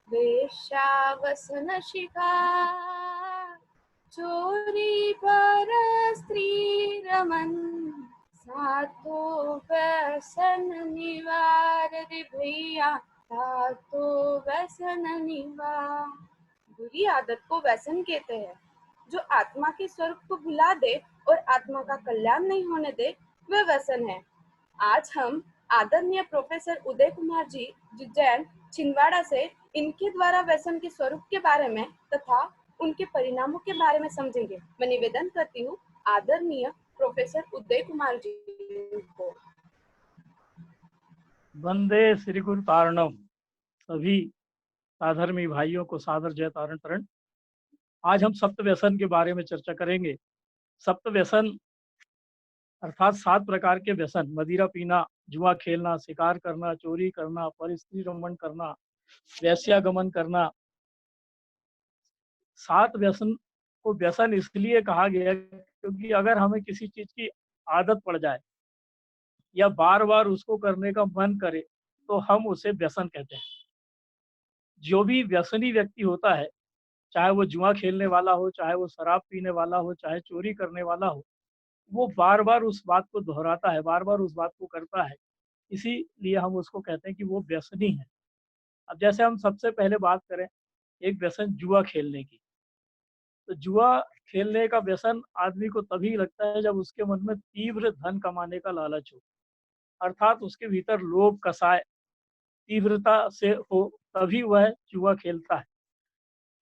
वेश्यावसन शिखा चोरी पर स्त्री रमन सातो व्यसन निवार रे भैया सातो व्यसन निवार। बुरी आदत को व्यसन कहते हैं। जो आत्मा के स्वरूप को भुला दे और आत्मा का कल्याण नहीं होने दे, वह व्यसन है। आज हम आदरणीय प्रोफेसर उदय कुमार जी जैन छिंदवाड़ा से इनके द्वारा व्यसन के स्वरूप के बारे में तथा उनके परिणामों के बारे में समझेंगे। मैं निवेदन करती हूँ आदरणीय प्रोफेसर उदय कुमार जी को। वंदे श्री गुरु तारणम। सभी साधर्मी भाइयों को सादर जय तारण तरण। आज हम सप्त व्यसन के बारे में चर्चा करेंगे। सप्त व्यसन अर्थात 7 प्रकार के व्यसन: मदिरा पीना, जुआ खेलना, शिकार करना, चोरी करना, परस्त्री रमण करना, वैश्यागमन करना। 7 व्यसन को व्यसन इसलिए कहा गया क्योंकि अगर हमें किसी चीज की आदत पड़ जाए या बार बार उसको करने का मन करे तो हम उसे व्यसन कहते हैं। जो भी व्यसनी व्यक्ति होता है, चाहे वो जुआ खेलने वाला हो, चाहे वो शराब पीने वाला हो, चाहे चोरी करने वाला हो, वो बार बार उस बात को दोहराता है, बार बार उस बात को करता है। इसीलिए हम उसको कहते हैं कि वो व्यसनी है। अब जैसे हम सबसे पहले बात करें एक व्यसन जुआ खेलने की, तो जुआ खेलने का व्यसन आदमी को तभी लगता है जब उसके मन में तीव्र धन कमाने का लालच हो, अर्थात उसके भीतर लोभ कसाय तीव्रता से हो, तभी वह जुआ खेलता है।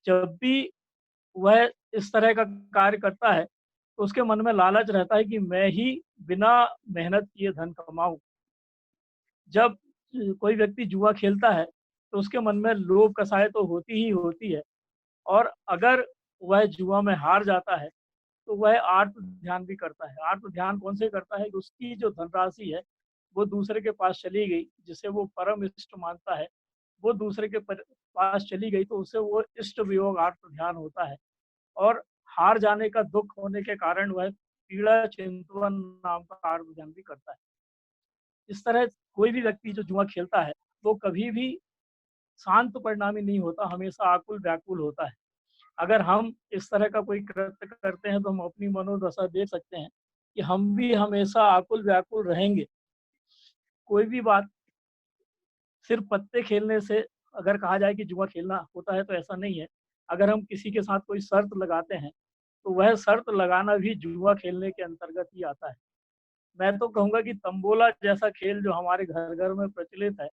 जब भी वह इस तरह का कार्य करता है तो उसके मन में लालच रहता है कि मैं ही बिना मेहनत किए धन कमाऊं। जब कोई व्यक्ति जुआ खेलता है तो उसके मन में लोभ कसाय तो होती ही होती है, और अगर वह जुआ में हार जाता है तो वह आत्म ध्यान भी करता है। आत्म ध्यान कौन से करता है कि उसकी जो धनराशि है वो दूसरे के पास चली गई, जिसे वो परम इष्ट मानता है, वो दूसरे के पास चली गई, तो उसे वो इष्ट वियोग आत्म ध्यान होता है। और हार जाने का दुख होने के कारण वह पीड़ा चिंतवन नाम का आत्म ध्यान भी करता है। इस तरह कोई भी व्यक्ति जो जुआ खेलता है वो कभी भी शांत परिणामी नहीं होता, हमेशा आकुल व्याकुल होता है। अगर हम इस तरह का कोई कृत्य करते हैं तो हम अपनी मनोदशा देख सकते हैं कि हम भी हमेशा आकुल व्याकुल रहेंगे। कोई भी बात सिर्फ पत्ते खेलने से अगर कहा जाए कि जुआ खेलना होता है तो ऐसा नहीं है। अगर हम किसी के साथ कोई शर्त लगाते हैं तो वह शर्त लगाना भी जुआ खेलने के अंतर्गत ही आता है। मैं तो कहूँगा कि तंबोला जैसा खेल जो हमारे घर-घर में प्रचलित है,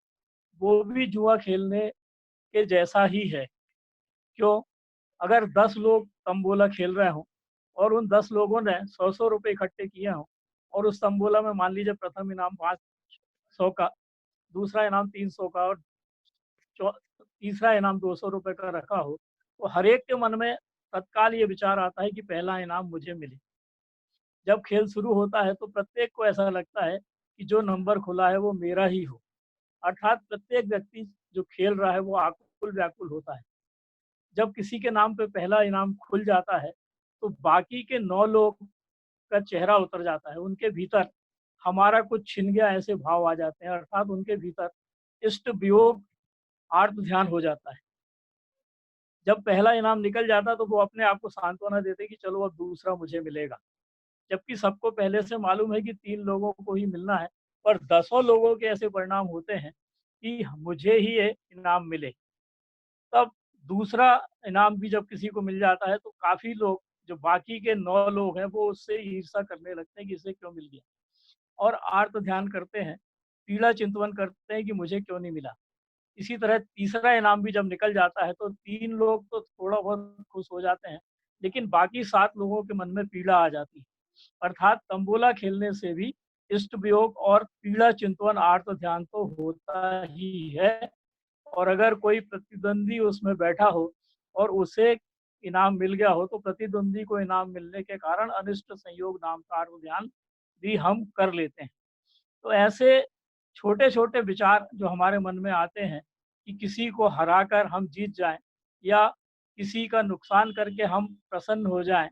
वो भी जुआ खेलने के जैसा ही है। क्यों? अगर 10 लोग तंबोला खेल रहे हों और उन 10 लोगों ने 100-100 रुपए इकट्ठे किए हों और उस तंबोला में मान लीजिए प्रथम इनाम 500 का, दूसरा इनाम 300 का और तीसरा इनाम 200 रुपए का रखा हो, तो हर एक के मन में तत्काल ये विचार आता है कि पहला इनाम मुझे मिले। जब खेल शुरू होता है तो प्रत्येक को ऐसा लगता है कि जो नंबर खुला है वो मेरा ही हो, अर्थात प्रत्येक व्यक्ति जो खेल रहा है वो आकुल व्याकुल होता है। जब किसी के नाम पे पहला इनाम खुल जाता है तो बाकी के 9 लोग का चेहरा उतर जाता है। उनके भीतर हमारा कुछ छिन गया ऐसे भाव आ जाते हैं, अर्थात उनके भीतर इष्ट वियोग आर्त ध्यान हो जाता है। जब पहला इनाम निकल जाता तो वो अपने आप को सांत्वना देते कि चलो अब दूसरा मुझे मिलेगा। जबकि सबको पहले से मालूम है कि 3 लोगों को ही मिलना है, पर दसों लोगों के ऐसे परिणाम होते हैं कि मुझे ही ये इनाम मिले। तब दूसरा इनाम भी जब किसी को मिल जाता है तो काफ़ी लोग, जो बाकी के 9 लोग हैं, वो उससे ईर्ष्या करने लगते हैं कि इसे क्यों मिल गया, और आर्त ध्यान करते हैं, पीड़ा चिंतवन करते हैं कि मुझे क्यों नहीं मिला। इसी तरह तीसरा इनाम भी जब निकल जाता है तो 3 लोग तो थोड़ा बहुत खुश हो जाते हैं, लेकिन बाकी 7 लोगों के मन में पीड़ा आ जाती है। अर्थात तंबोला खेलने से भी इष्ट वियोग और पीड़ा चिंतवन आर्त ध्यान तो होता ही है, और अगर कोई प्रतिद्वंदी उसमें बैठा हो और उसे इनाम मिल गया हो तो प्रतिद्वंदी को इनाम मिलने के कारण अनिष्ट संयोग नाम का आर्त ध्यान भी हम कर लेते हैं। तो ऐसे छोटे-छोटे विचार जो हमारे मन में आते हैं कि किसी को हराकर हम जीत जाएँ या किसी का नुकसान करके हम प्रसन्न हो जाएँ,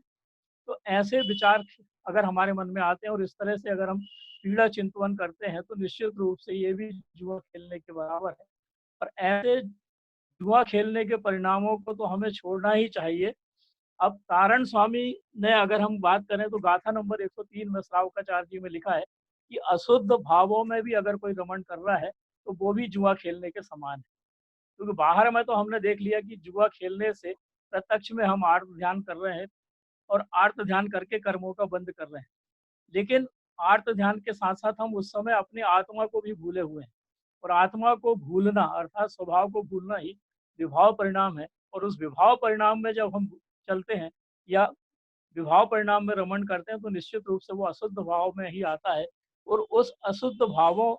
तो ऐसे विचार अगर हमारे मन में आते हैं और इस तरह से अगर हम पीड़ा चिंतवन करते हैं तो निश्चित रूप से ये भी जुआ खेलने के बराबर है। और ऐसे जुआ खेलने के परिणामों को तो हमें छोड़ना ही चाहिए। अब तारण स्वामी ने अगर हम बात करें तो गाथा नंबर 103 में श्रावकाचार्य जी में लिखा है कि अशुद्ध भावों में भी अगर कोई रमण कर रहा है तो वो भी जुआ खेलने के समान है। क्योंकि बाहर में तो हमने देख लिया कि जुआ खेलने से प्रत्यक्ष में हम आर्त ध्यान कर रहे हैं और आर्त ध्यान करके कर्मों का बंद कर रहे हैं। लेकिन आर्त ध्यान के साथ साथ हम उस समय अपनी आत्मा को भी भूले हुए हैं और आत्मा को भूलना अर्थात स्वभाव को भूलना ही विभाव परिणाम है। और उस विभाव परिणाम में जब हम चलते हैं या विभाव परिणाम में रमण करते हैं तो निश्चित रूप से वो अशुद्ध भाव में ही आता है। और उस अशुद्ध भावों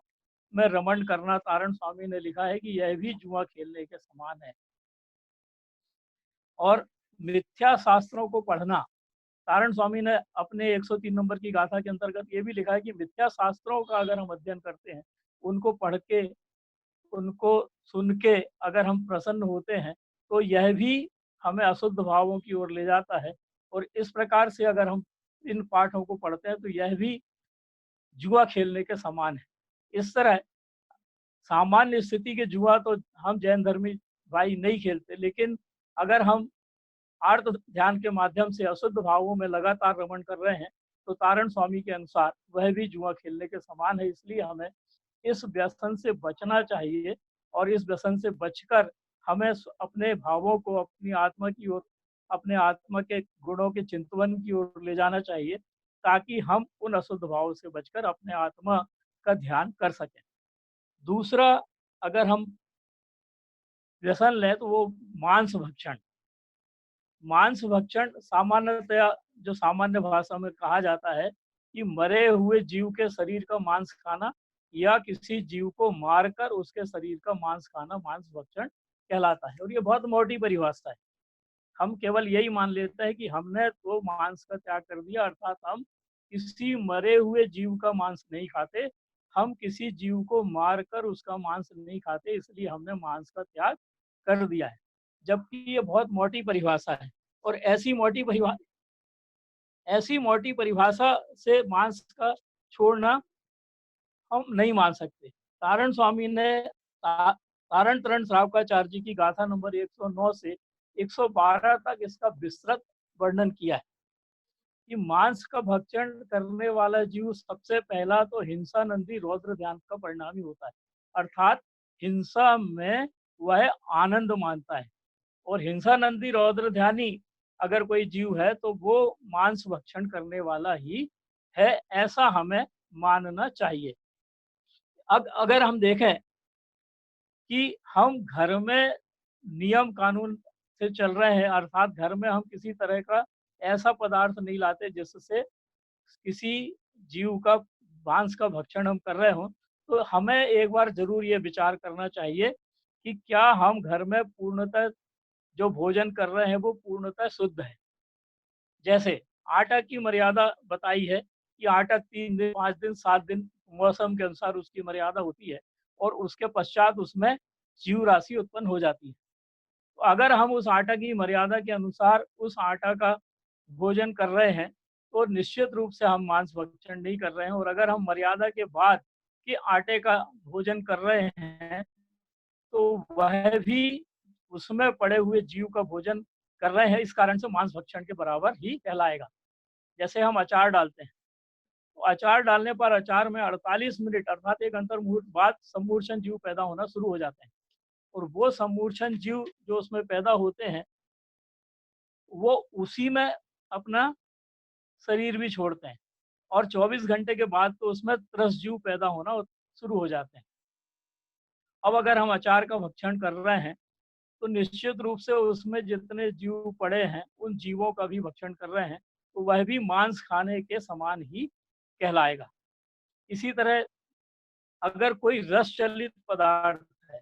में रमण करना तारण स्वामी ने लिखा है कि यह भी जुआ खेलने के समान है। और मिथ्या शास्त्रों को पढ़ना, तारण स्वामी ने अपने 103 नंबर की गाथा के अंतर्गत ये भी लिखा है कि मिथ्या शास्त्रों का अगर हम अध्ययन करते हैं, उनको पढ़ के, उनको सुन के अगर हम प्रसन्न होते हैं, तो यह भी हमें अशुद्ध भावों की ओर ले जाता है। और इस प्रकार से अगर हम इन पाठों को पढ़ते हैं, तो यह भी जुआ खेलने के समान है। इस तरह सामान्य स्थिति के जुआ तो हम जैन धर्मी भाई नहीं खेलते, लेकिन अगर हम आर्त ध्यान के माध्यम से अशुद्ध भावों में लगातार रमण कर रहे हैं, तो तारण स्वामी के अनुसार वह भी जुआ खेलने के समान है। इसलिए हमें इस व्यसन से बचना चाहिए और इस व्यसन से बचकर हमें अपने भावों को अपनी आत्मा की ओर, अपने आत्मा के गुणों के चिंतवन की ओर ले जाना चाहिए, ताकि हम उन अशुद्ध भावों से बचकर अपने आत्मा का ध्यान कर सकें। दूसरा, अगर हम व्यसन लें तो वो मांस भक्षण। मांस भक्षण सामान्यतया जो सामान्य भाषा में कहा जाता है कि मरे हुए जीव के शरीर का मांस खाना या किसी जीव को मारकर उसके शरीर का मांस खाना मांस भक्षण कहलाता है। और ये बहुत मोटी परिभाषा है। हम केवल यही मान लेते हैं कि हमने तो मांस का त्याग कर दिया, अर्थात हम किसी मरे हुए जीव का मांस नहीं खाते, हम किसी जीव को मारकर उसका मांस नहीं खाते, इसलिए हमने मांस का त्याग कर दिया है। जबकि ये बहुत मोटी परिभाषा है और ऐसी मोटी परिभाषा से मांस का छोड़ना हम नहीं मान सकते। तारण स्वामी ने तारण तरण श्रावकाचार्य जी की गाथा नंबर 109 से 112 तक इसका विस्तृत वर्णन किया है कि मांस का भक्षण करने वाला जीव सबसे पहला तो हिंसा नंदी रौद्र ध्यान का परिणामी होता है, अर्थात हिंसा में वह आनंद मानता है। और हिंसा नंदी रौद्र ध्यानी अगर कोई जीव है तो वो मांस भक्षण करने वाला ही है, ऐसा हमें मानना चाहिए। अब अगर हम देखें कि हम घर में नियम कानून से चल रहे हैं, अर्थात घर में हम किसी तरह का ऐसा पदार्थ नहीं लाते जिससे किसी जीव का मांस का भक्षण हम कर रहे हों, तो हमें एक बार ज़रूर ये विचार करना चाहिए कि क्या हम घर में पूर्णतः जो भोजन कर रहे हैं वो पूर्णतः शुद्ध है। जैसे आटा की मर्यादा बताई है कि आटा 3 दिन, 5 दिन, 7 दिन मौसम के अनुसार उसकी मर्यादा होती है और उसके पश्चात उसमें जीव राशि उत्पन्न हो जाती है। तो अगर हम उस आटा की मर्यादा के अनुसार उस आटा का भोजन कर रहे हैं, तो निश्चित रूप से हम मांस भक्षण नहीं कर रहे हैं। और अगर हम मर्यादा के बाद के आटे का भोजन कर रहे हैं, तो वह भी उसमें पड़े हुए जीव का भोजन कर रहे हैं, इस कारण से मांस भक्षण के बराबर ही कहलाएगा। जैसे हम अचार डालते हैं, तो अचार डालने पर अचार में 48 मिनट अर्थात एक अंतर्मुहूर्त बाद सम्मूर्छन जीव पैदा होना शुरू हो जाते हैं। और वो सम्मूर्छन जीव जो उसमें पैदा होते हैं, वो उसी में अपना शरीर भी छोड़ते हैं और 24 घंटे के बाद तो उसमें त्रस जीव पैदा होना शुरू हो जाते हैं। अब अगर हम अचार का भक्षण कर रहे हैं, तो निश्चित रूप से उसमें जितने जीव पड़े हैं, उन जीवों का भी भक्षण कर रहे हैं, तो वह भी मांस खाने के समान ही कहलाएगा। इसी तरह अगर कोई रस चलित पदार्थ है,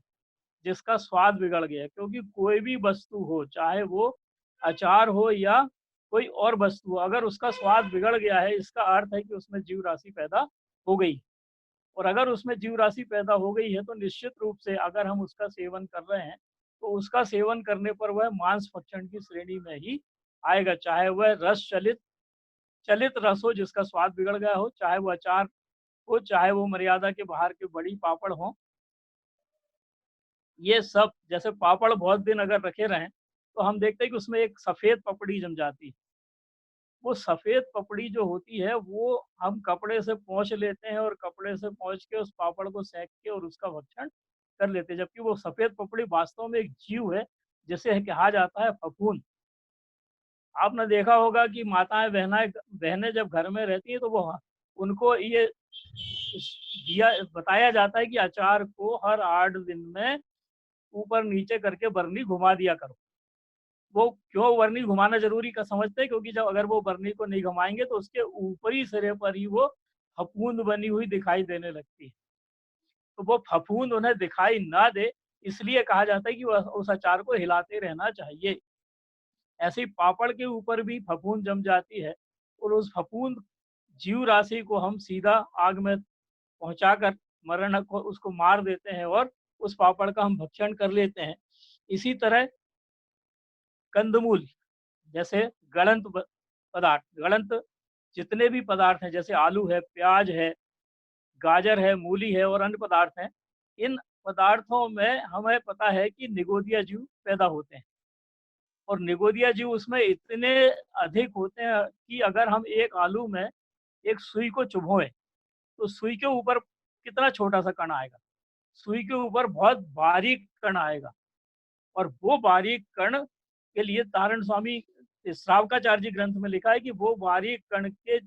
जिसका स्वाद बिगड़ गया है, क्योंकि कोई भी वस्तु हो, चाहे वो अचार हो या कोई और वस्तु हो, अगर उसका स्वाद बिगड़ गया है, इसका अर्थ है कि उसमें जीव राशि पैदा हो गई। और अगर उसमें जीव राशि पैदा हो गई है, तो निश्चित रूप से अगर हम उसका सेवन कर रहे हैं, तो उसका सेवन करने पर वह मांस भक्षण की श्रेणी में ही आएगा, चाहे वह रस चलित रस हो जिसका स्वाद बिगड़ गया हो, चाहे वो अचार हो, चाहे वो मर्यादा के बाहर के बड़ी पापड़ हो। ये सब जैसे पापड़ बहुत दिन अगर रखे रहें, तो हम देखते हैं कि उसमें एक सफ़ेद पपड़ी जम जाती है। वो सफ़ेद पपड़ी जो होती है, वो हम कपड़े से पोंछ लेते हैं और कपड़े से पोंछ के उस पापड़ को सेंक के और उसका भक्षण कर लेते हैं। जबकि वो सफ़ेद पपड़ी वास्तव में एक जीव है, जिसे कहा जाता है फफूंद। आपने देखा होगा कि माताएँ, बहनाएँ बहनें जब घर में रहती हैं, तो वो उनको ये दिया बताया जाता है कि अचार को हर 8 दिन में ऊपर-नीचे करके बरनी घुमा दिया करो। वो क्यों बरनी घुमाना ज़रूरी का समझते हैं, क्योंकि जब अगर वो बरनी को नहीं घुमाएँगे तो उसके ऊपरी सिरे पर ही वो फफूंद बनी हुई दिखाई देने लगती है। तो वो फफूंद उन्हें दिखाई ना दे, इसलिए कहा जाता है कि वह उस अचार को हिलाते रहना चाहिए। ऐसे ही पापड़ के ऊपर भी फफूंद जम जाती है और उस फफूंद जीव राशि को हम सीधा आग में पहुँचाकर मरण को उसको मार देते हैं और उस पापड़ का हम भक्षण कर लेते हैं। इसी तरह कंदमूल जैसे गलंत पदार्थ, गलंत जितने भी पदार्थ हैं, जैसे आलू है, प्याज है, गाजर है, मूली है और अन्य पदार्थ हैं। इन पदार्थों में हमें पता है कि निगोदिया जीव पैदा होते हैं और निगोदिया जीव उसमें इतने अधिक होते हैं कि अगर हम एक आलू में एक सुई को चुभोएँ, तो सुई के ऊपर कितना छोटा-सा कण आएगा। सुई के ऊपर बहुत बारीक कण आएगा और वो बारीक कण के लिए तारण स्वामी श्रावकाचार्य जी ग्रंथ में लिखा है कि वो बारीक कण के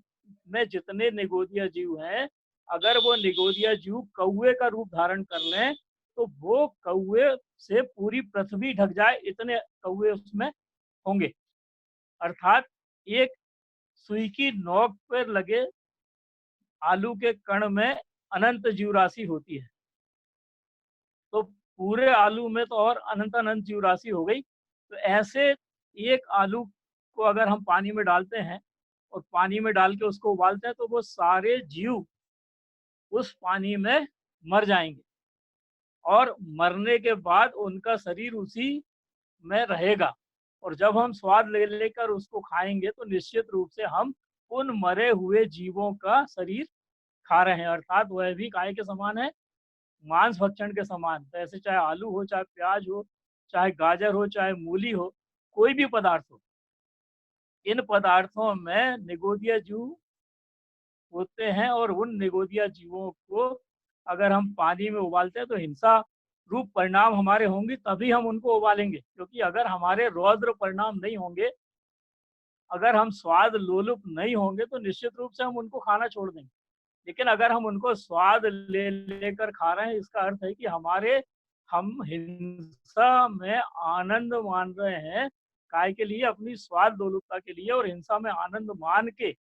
में जितने निगोदिया जीव हैं, अगर वो निगोदिया जीव कौवे का रूप धारण कर लें, तो वो कौवे से पूरी पृथ्वी ढक जाए, इतने कौवे उसमें होंगे। अर्थात एक सुई की नोक पर लगे आलू के कण में अनंत जीव राशि होती है। तो पूरे आलू में तो और अनंत-अनंत जीव राशि हो गई। तो ऐसे एक आलू को अगर हम पानी में डालते हैं और पानी में डाल के उसको उबालते हैं, तो वो सारे जीव उस पानी में मर जाएँगे और मरने के बाद उनका शरीर उसी में रहेगा और जब हम स्वाद ले लेकर उसको खाएँगे, तो निश्चित रूप से हम उन मरे हुए जीवों का शरीर खा रहे हैं, अर्थात वह भी काय के समान है, मांस भक्षण के समान। तो ऐसे चाहे आलू हो, चाहे प्याज हो, चाहे गाजर हो, चाहे मूली हो, कोई भी पदार्थ हो, इन पदार्थों में निगोदिया जीव होते हैं और उन निगोदिया जीवों को अगर हम पानी में उबालते हैं, तो हिंसा रूप परिणाम हमारे होंगे, तभी हम उनको उबालेंगे। क्योंकि अगर हमारे रौद्र परिणाम नहीं होंगे, अगर हम स्वाद लोलुप नहीं होंगे, तो निश्चित रूप से हम उनको खाना छोड़ देंगे। लेकिन अगर हम उनको स्वाद ले लेकर खा रहे हैं, इसका अर्थ है कि हम हिंसा में आनंद मान रहे हैं, काय के लिए? अपनी स्वाद लोलुपता के लिए और हिंसा में आनंद मान के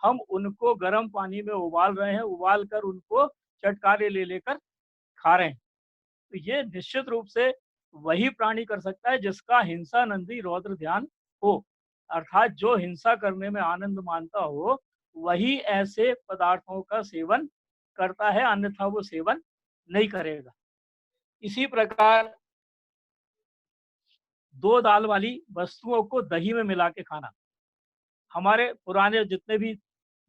हम उनको गर्म पानी में उबाल रहे हैं, उबाल कर उनको चटकारे ले लेकर खा रहे हैं। तो ये निश्चित रूप से वही प्राणी कर सकता है जिसका हिंसा नंदी रौद्र ध्यान हो। अर्थात जो हिंसा करने में आनंद मानता हो, वही ऐसे पदार्थों का सेवन करता है, अन्यथा वो सेवन नहीं करेगा। इसी प्रकार 2 दाल वाली वस्तुओं को दही में मिला के खाना। हमारे पुराने जितने भी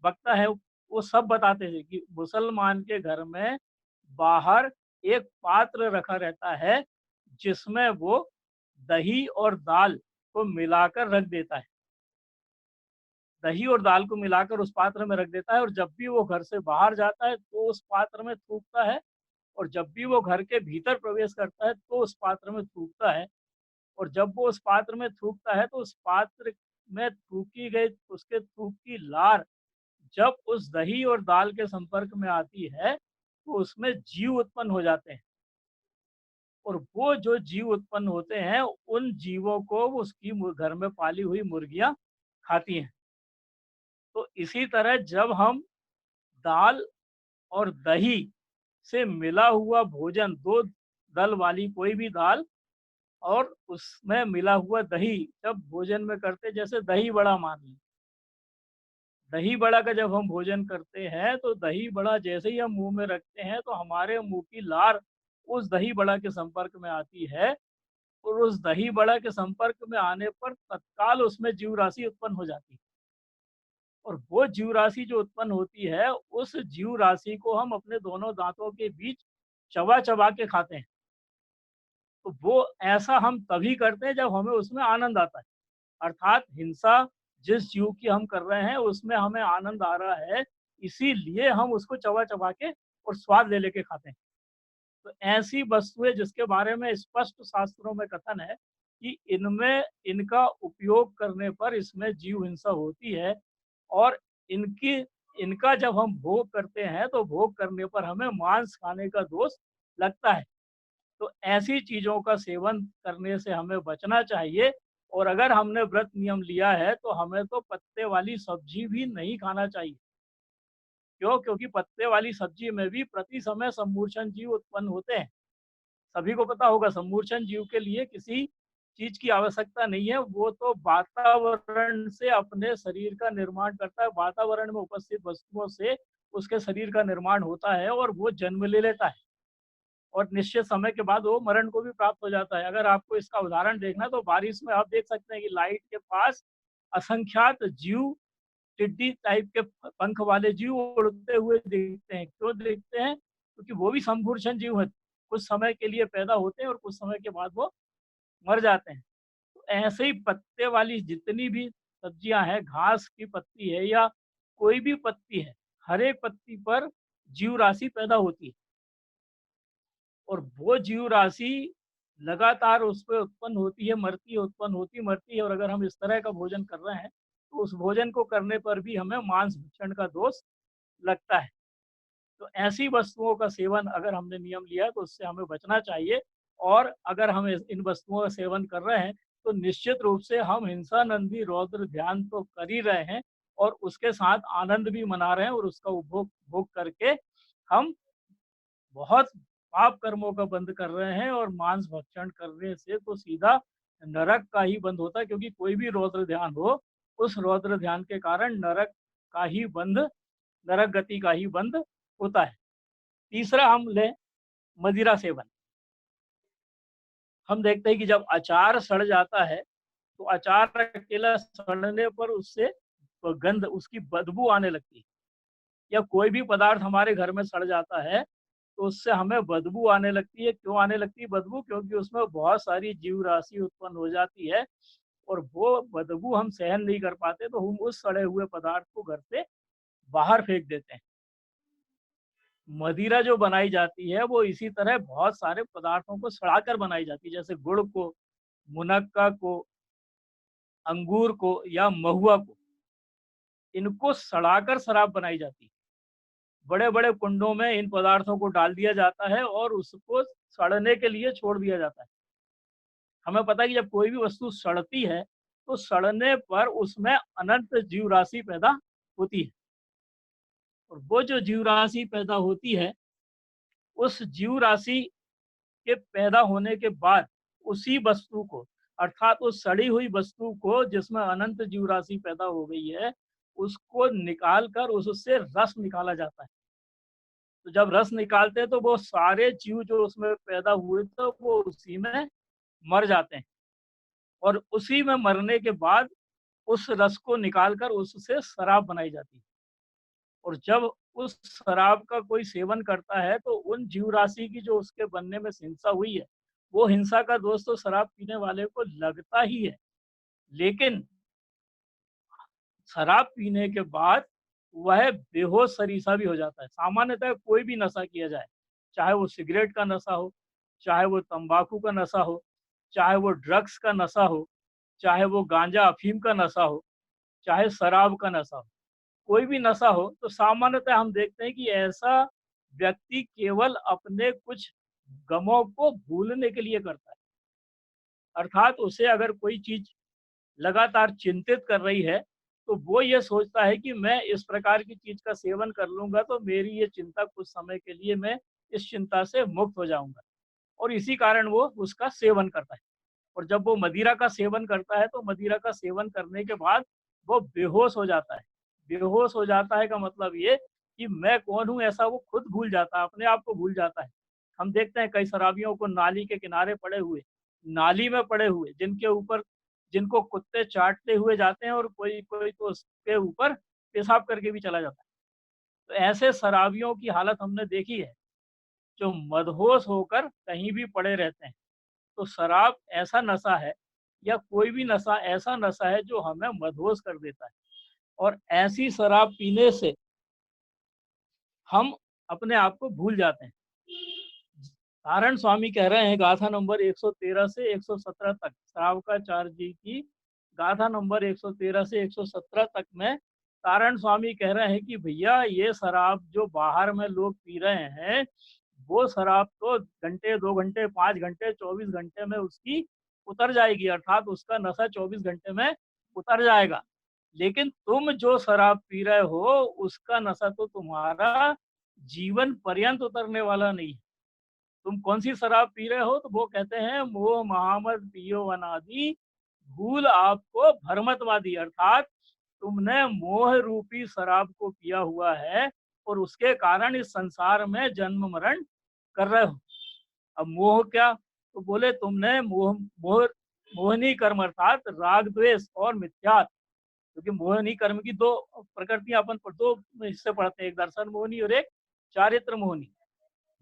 वक्ता हैं, वो सब बताते थे कि मुसलमान के घर में बाहर एक पात्र रखा रहता है, जिसमें वो दही और दाल को मिलाकर रख देता है। दही और दाल को मिलाकर उस पात्र में रख देता है और जब भी वो घर से बाहर जाता है, तो उस पात्र में थूकता है और जब भी वो घर के भीतर प्रवेश करता है, तो उस पात्र में थूकता है और जब वो उस पात्र में थूकता है, तो उस पात्र में थूकी गई उसके थूक की लार जब उस दही और दाल के संपर्क में आती है, तो उसमें जीव उत्पन्न हो जाते हैं और वो जो जीव उत्पन्न होते हैं, उन जीवों को उसकी घर में पाली हुई मुर्गियाँ खाती हैं। तो इसी तरह जब हम दाल और दही से मिला हुआ भोजन, 2 दल वाली कोई भी दाल और उसमें मिला हुआ दही जब भोजन में करते, जैसे दही बड़ा मान लें। दही बड़ा का जब हम भोजन करते हैं, तो दही बड़ा जैसे ही हम मुँह में रखते हैं, तो हमारे मुँह की लार उस दही बड़ा के संपर्क में आती है और उस दही बड़ा के संपर्क में आने पर तत्काल उसमें जीव राशि उत्पन्न हो जाती है और वो जीव राशि जो उत्पन्न होती है, उस जीव राशि को हम अपने दोनों दाँतों के बीच चबा-चबा के खाते हैं। तो वो ऐसा हम तभी करते हैं जब हमें उसमें आनंद आता है। अर्थात हिंसा जिस जीव की हम कर रहे हैं उसमें हमें आनंद आ रहा है, इसीलिए हम उसको चबा-चबा के और स्वाद ले लेके खाते हैं। तो ऐसी वस्तुएँ जिसके बारे में स्पष्ट शास्त्रों में कथन है कि इनमें इनका उपयोग करने पर इसमें जीव हिंसा होती है और इनकी इनका जब हम भोग करते हैं तो भोग करने पर हमें मांस खाने का दोष लगता है। तो ऐसी चीज़ों का सेवन करने से हमें बचना चाहिए और अगर हमने व्रत नियम लिया है तो हमें तो पत्ते वाली सब्ज़ी भी नहीं खाना चाहिए। क्यों? क्योंकि पत्ते वाली सब्ज़ी में भी प्रति समय सम्मूर्छन जीव उत्पन्न होते हैं। सभी को पता होगा सम्मूर्छन जीव के लिए किसी चीज़ की आवश्यकता नहीं है, वो तो वातावरण से अपने शरीर का निर्माण करता है, वातावरण में उपस्थित वस्तुओं से उसके शरीर का निर्माण होता है और वो जन्म ले लेता है और निश्चित समय के बाद वो मरण को भी प्राप्त हो जाता है। अगर आपको इसका उदाहरण देखना है तो बारिश में आप देख सकते हैं कि लाइट के पास असंख्यात जीव टिड्डी टाइप के पंख वाले जीव उड़ते हुए दिखते हैं। क्यों दिखते हैं? क्योंकि वो भी संभूषण जीव हैं। कुछ समय के लिए पैदा होते हैं और कुछ समय के बाद वो मर जाते हैं। तो ऐसे ही पत्ते वाली जितनी भी सब्जियां हैं, घास की पत्ती है या कोई भी पत्ती है, हर एक पत्ती पर जीव राशि पैदा होती है और वो जीव राशि लगातार उस पे उत्पन्न होती है, मरती है, उत्पन्न होती, मरती है और अगर हम इस तरह का भोजन कर रहे हैं, तो उस भोजन को करने पर भी हमें मांस भक्षण का दोष लगता है। तो ऐसी वस्तुओं का सेवन अगर हमने नियम लिया है तो उससे हमें बचना चाहिए और अगर हम इन वस्तुओं का सेवन कर रहे हैं तो निश्चित रूप से हम हिंसा नंदी रौद्र ध्यान तो कर ही रहे हैं और उसके साथ आनंद भी मना रहे हैं और उसका उपभोग भोग करके हम बहुत पाप कर्मों का बंद कर रहे हैं और मांस भक्षण करने से तो सीधा नरक का ही बंद होता है क्योंकि कोई भी रौद्र ध्यान हो उस रौद्र ध्यान के कारण नरक का ही बंद नरक गति का ही बंद होता है। तीसरा हम लें मदिरा सेवन। हम देखते हैं कि जब अचार सड़ जाता है, तो अचार अकेला सड़ने पर उससे गंध उसकी बदबू आने लगती है या कोई भी पदार्थ हमारे घर में सड़ जाता है, तो उससे हमें बदबू आने लगती है। क्यों आने लगती है बदबू? क्योंकि उसमें बहुत सारी जीव राशि उत्पन्न हो जाती है और वो बदबू हम सहन नहीं कर पाते, तो हम उस सड़े हुए पदार्थ को घर से बाहर फेंक देते हैं। मदिरा जो बनाई जाती है वो इसी तरह बहुत सारे पदार्थों को सड़ाकर बनाई जाती है जैसे गुड़ को, मुनक्का को, अंगूर को या महुआ को। इनको सड़ाकर शराब बनाई जाती है। बड़े-बड़े कुंडों में इन पदार्थों को डाल दिया जाता है और उसको सड़ने के लिए छोड़ दिया जाता है। हमें पता है कि जब कोई भी वस्तु सड़ती है, तो सड़ने पर उसमें अनंत जीव राशि पैदा होती है और वो जो जीव राशि पैदा होती है, उस जीव राशि के पैदा होने के बाद उसी वस्तु को अर्थात उस सड़ी हुई वस्तु को जिसमें अनंत जीव राशि पैदा हो गई है, उसको निकाल कर उससे रस निकाला जाता है। तो जब रस निकालते हैं तो वो सारे जीव जो उसमें पैदा हुए थे वो उसी में मर जाते हैं और उसी में मरने के बाद उस रस को निकाल कर उससे शराब बनाई जाती है। और जब उस शराब का कोई सेवन करता है तो उन जीव राशि की जो उसके बनने में हिंसा हुई है, वो हिंसा का दोष तो शराब पीने वाले को लगता ही है। लेकिन शराब पीने के बाद वह बेहोश सरीसा भी हो जाता है। सामान्यतः कोई भी नशा किया जाए, चाहे वो सिगरेट का नशा हो, चाहे वो तंबाकू का नशा हो, चाहे वो ड्रग्स का नशा हो, चाहे वो गांजा अफीम का नशा हो, चाहे शराब का नशा हो। कोई भी नशा हो तो सामान्यतः हम देखते हैं कि ऐसा व्यक्ति केवल अपने कुछ गमों को भूलने के लिए करता है। अर्थात उसे अगर कोई चीज़ लगातार चिंतित कर रही है, तो वो ये सोचता है कि मैं इस प्रकार की चीज़ का सेवन कर लूँगा तो मेरी ये चिंता कुछ समय के लिए मैं इस चिंता से मुक्त हो जाऊँगा और इसी कारण वो उसका सेवन करता है। और जब वो मदिरा का सेवन करता है, तो मदिरा का सेवन करने के बाद वो बेहोश हो जाता है। बेहोश हो जाता है का मतलब ये कि मैं कौन हूँ ऐसा वो खुद भूल जाता है, अपने आप को भूल जाता है। हम देखते हैं कई शराबियों को नाली के किनारे पड़े हुए, नाली में पड़े हुए, जिनके ऊपर जिनको कुत्ते चाटते हुए जाते हैं और कोई-कोई तो उसके ऊपर पेशाब करके भी चला जाता है। तो ऐसे शराबियों की हालत हमने देखी है, जो मदहोश होकर कहीं भी पड़े रहते हैं। तो शराब ऐसा नशा है या कोई भी नशा ऐसा नशा है जो हमें मदहोश कर देता है, और ऐसी शराब पीने से हम अपने आप को भूल जाते हैं। नारायण स्वामी कह रहे हैं गाथा नंबर 113 से 117 तक, श्रावकाचार्य जी की गाथा नंबर 113 से 117 तक में नारायण स्वामी कह रहे हैं कि भैया ये शराब जो बाहर में लोग पी रहे हैं, वो शराब तो घंटे 2 घंटे 5 घंटे 24 घंटे में उसकी उतर जाएगी, अर्थात उसका नशा 24 घंटे में उतर जाएगा। लेकिन तुम जो शराब पी रहे हो उसका नशा तो तुम्हारा जीवन पर्यंत उतरने वाला नहीं है। तुम कौन सी शराब पी रहे हो? तो वो कहते हैं मोह महामद पियो अनादि, भूल आपको भरमतवादी, अर्थात तुमने मोह रूपी शराब को पिया हुआ है और उसके कारण इस संसार में जन्म मरण कर रहे हो। अब मोह क्या? तो बोले तुमने मोह मोह मोहनी कर्म अर्थात राग द्वेष और मिथ्यात्व, क्योंकि मोहनी कर्म की दो प्रकृतियां अपन दो हिस्से पढ़ते हैं, एक दर्शन मोहनी और एक चारित्र मोहनी।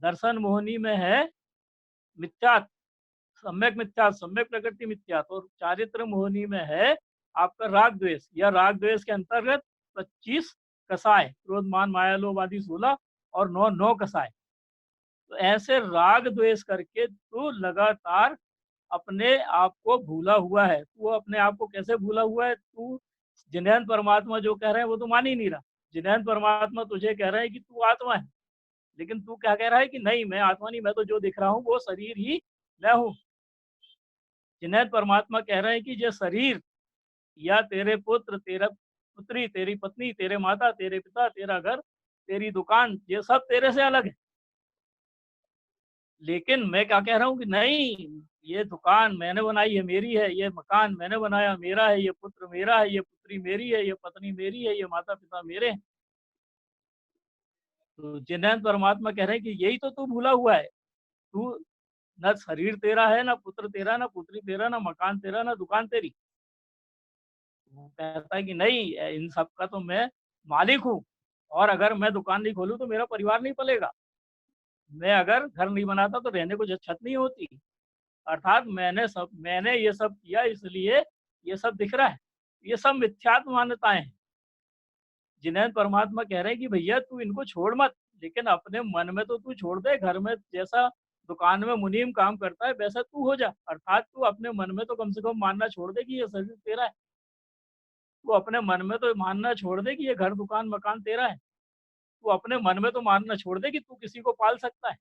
दर्शन मोहनी में है मिथ्यात्व, सम्यक प्रकृति मिथ्यात्व, और चारित्र मोहनी में है आपका राग द्वेष। या राग द्वेष के अंतर्गत 25 कसाय, क्रोध मान माया लोभ आदि 16 और 9 कसाय। तो ऐसे राग द्वेष करके तू लगातार अपने आप को भूला हुआ है। तू अपने आप को कैसे भूला हुआ है? तू जिनैन परमात्मा जो कह रहे हैं वो तो मान ही नहीं रहा। जिनैन परमात्मा तुझे कह रहे हैं कि तू आत्मा है, लेकिन तू क्या कह रहा है कि नहीं मैं आत्मा नहीं, मैं तो जो दिख रहा हूँ वो शरीर ही मैं हूँ। जिनैन परमात्मा कह रहे हैं कि ये शरीर या तेरे पुत्र, तेरा पुत्री, तेरी पत्नी, तेरे माता, तेरे पिता, तेरा घर, तेरी दुकान, ये सब तेरे से अलग है। लेकिन मैं क्या कह रहा हूँ कि नहीं, ये दुकान मैंने बनाई है, मेरी है, ये मकान मैंने बनाया, मेरा है, ये पुत्र मेरा है, ये पुत्री मेरी है, ये पत्नी मेरी है, ये माता पिता मेरे हैं। तो जिनैन परमात्मा कह रहे हैं कि यही तो तू भूला हुआ है। तू न शरीर तेरा है, ना पुत्र तेरा, ना पुत्री तेरा, ना मकान तेरा, ना दुकान तेरी। वो कहता है कि नहीं, इन सब का तो मैं मालिक हूँ, और अगर मैं दुकान नहीं खोलूँ तो मेरा परिवार नहीं पलेगा। मैं अगर घर नहीं बनाता तो रहने को छत नहीं होती। अर्थात मैंने ये सब किया इसलिए ये सब दिख रहा है। ये सब मिथ्यात्व मान्यताएं हैं। जिन्हें परमात्मा कह रहे हैं कि भैया तू इनको छोड़ मत, लेकिन अपने मन में तो तू छोड़ दे। घर में जैसा दुकान में मुनीम काम करता है वैसा तू हो जा। अर्थात तू अपने मन में तो कम से कम मानना छोड़ दे कि ये शरीर तेरा है। तू अपने मन में तो मानना छोड़ दे कि ये घर दुकान मकान तेरा है। तू अपने मन में तो मानना छोड़ दे कि तू किसी को पाल सकता है।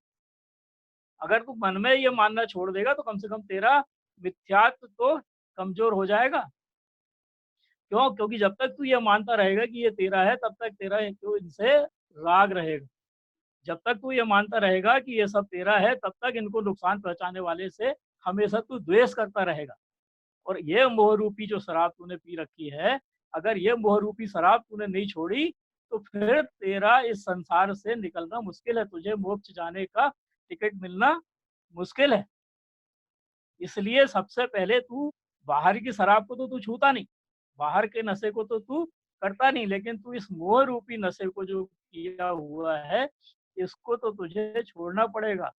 अगर तू मन में ये मानना छोड़ देगा तो कम से कम तेरा मिथ्यात्व तो कमजोर हो जाएगा। क्यों? क्योंकि जब तक तू ये मानता रहेगा कि ये तेरा है तब तक तेरा तो इनसे राग रहेगा। जब तक तू ये मानता रहेगा कि ये सब तेरा है तब तक इनको नुकसान पहुंचाने वाले से हमेशा तू द्वेष करता रहेगा। और ये मोह रूपी जो शराब तूने पी रखी है, अगर ये मोह रूपी शराब तूने नहीं छोड़ी तो फिर तेरा इस संसार से निकलना मुश्किल है। तुझे मोक्ष जाने का टिकट मिलना मुश्किल है। इसलिए सबसे पहले तू बाहर की शराब को तो तू छूता नहीं, बाहर के नशे को तो तू करता नहीं, लेकिन तू इस मोह रूपी नशे को जो किया हुआ है, इसको तो तुझे छोड़ना पड़ेगा।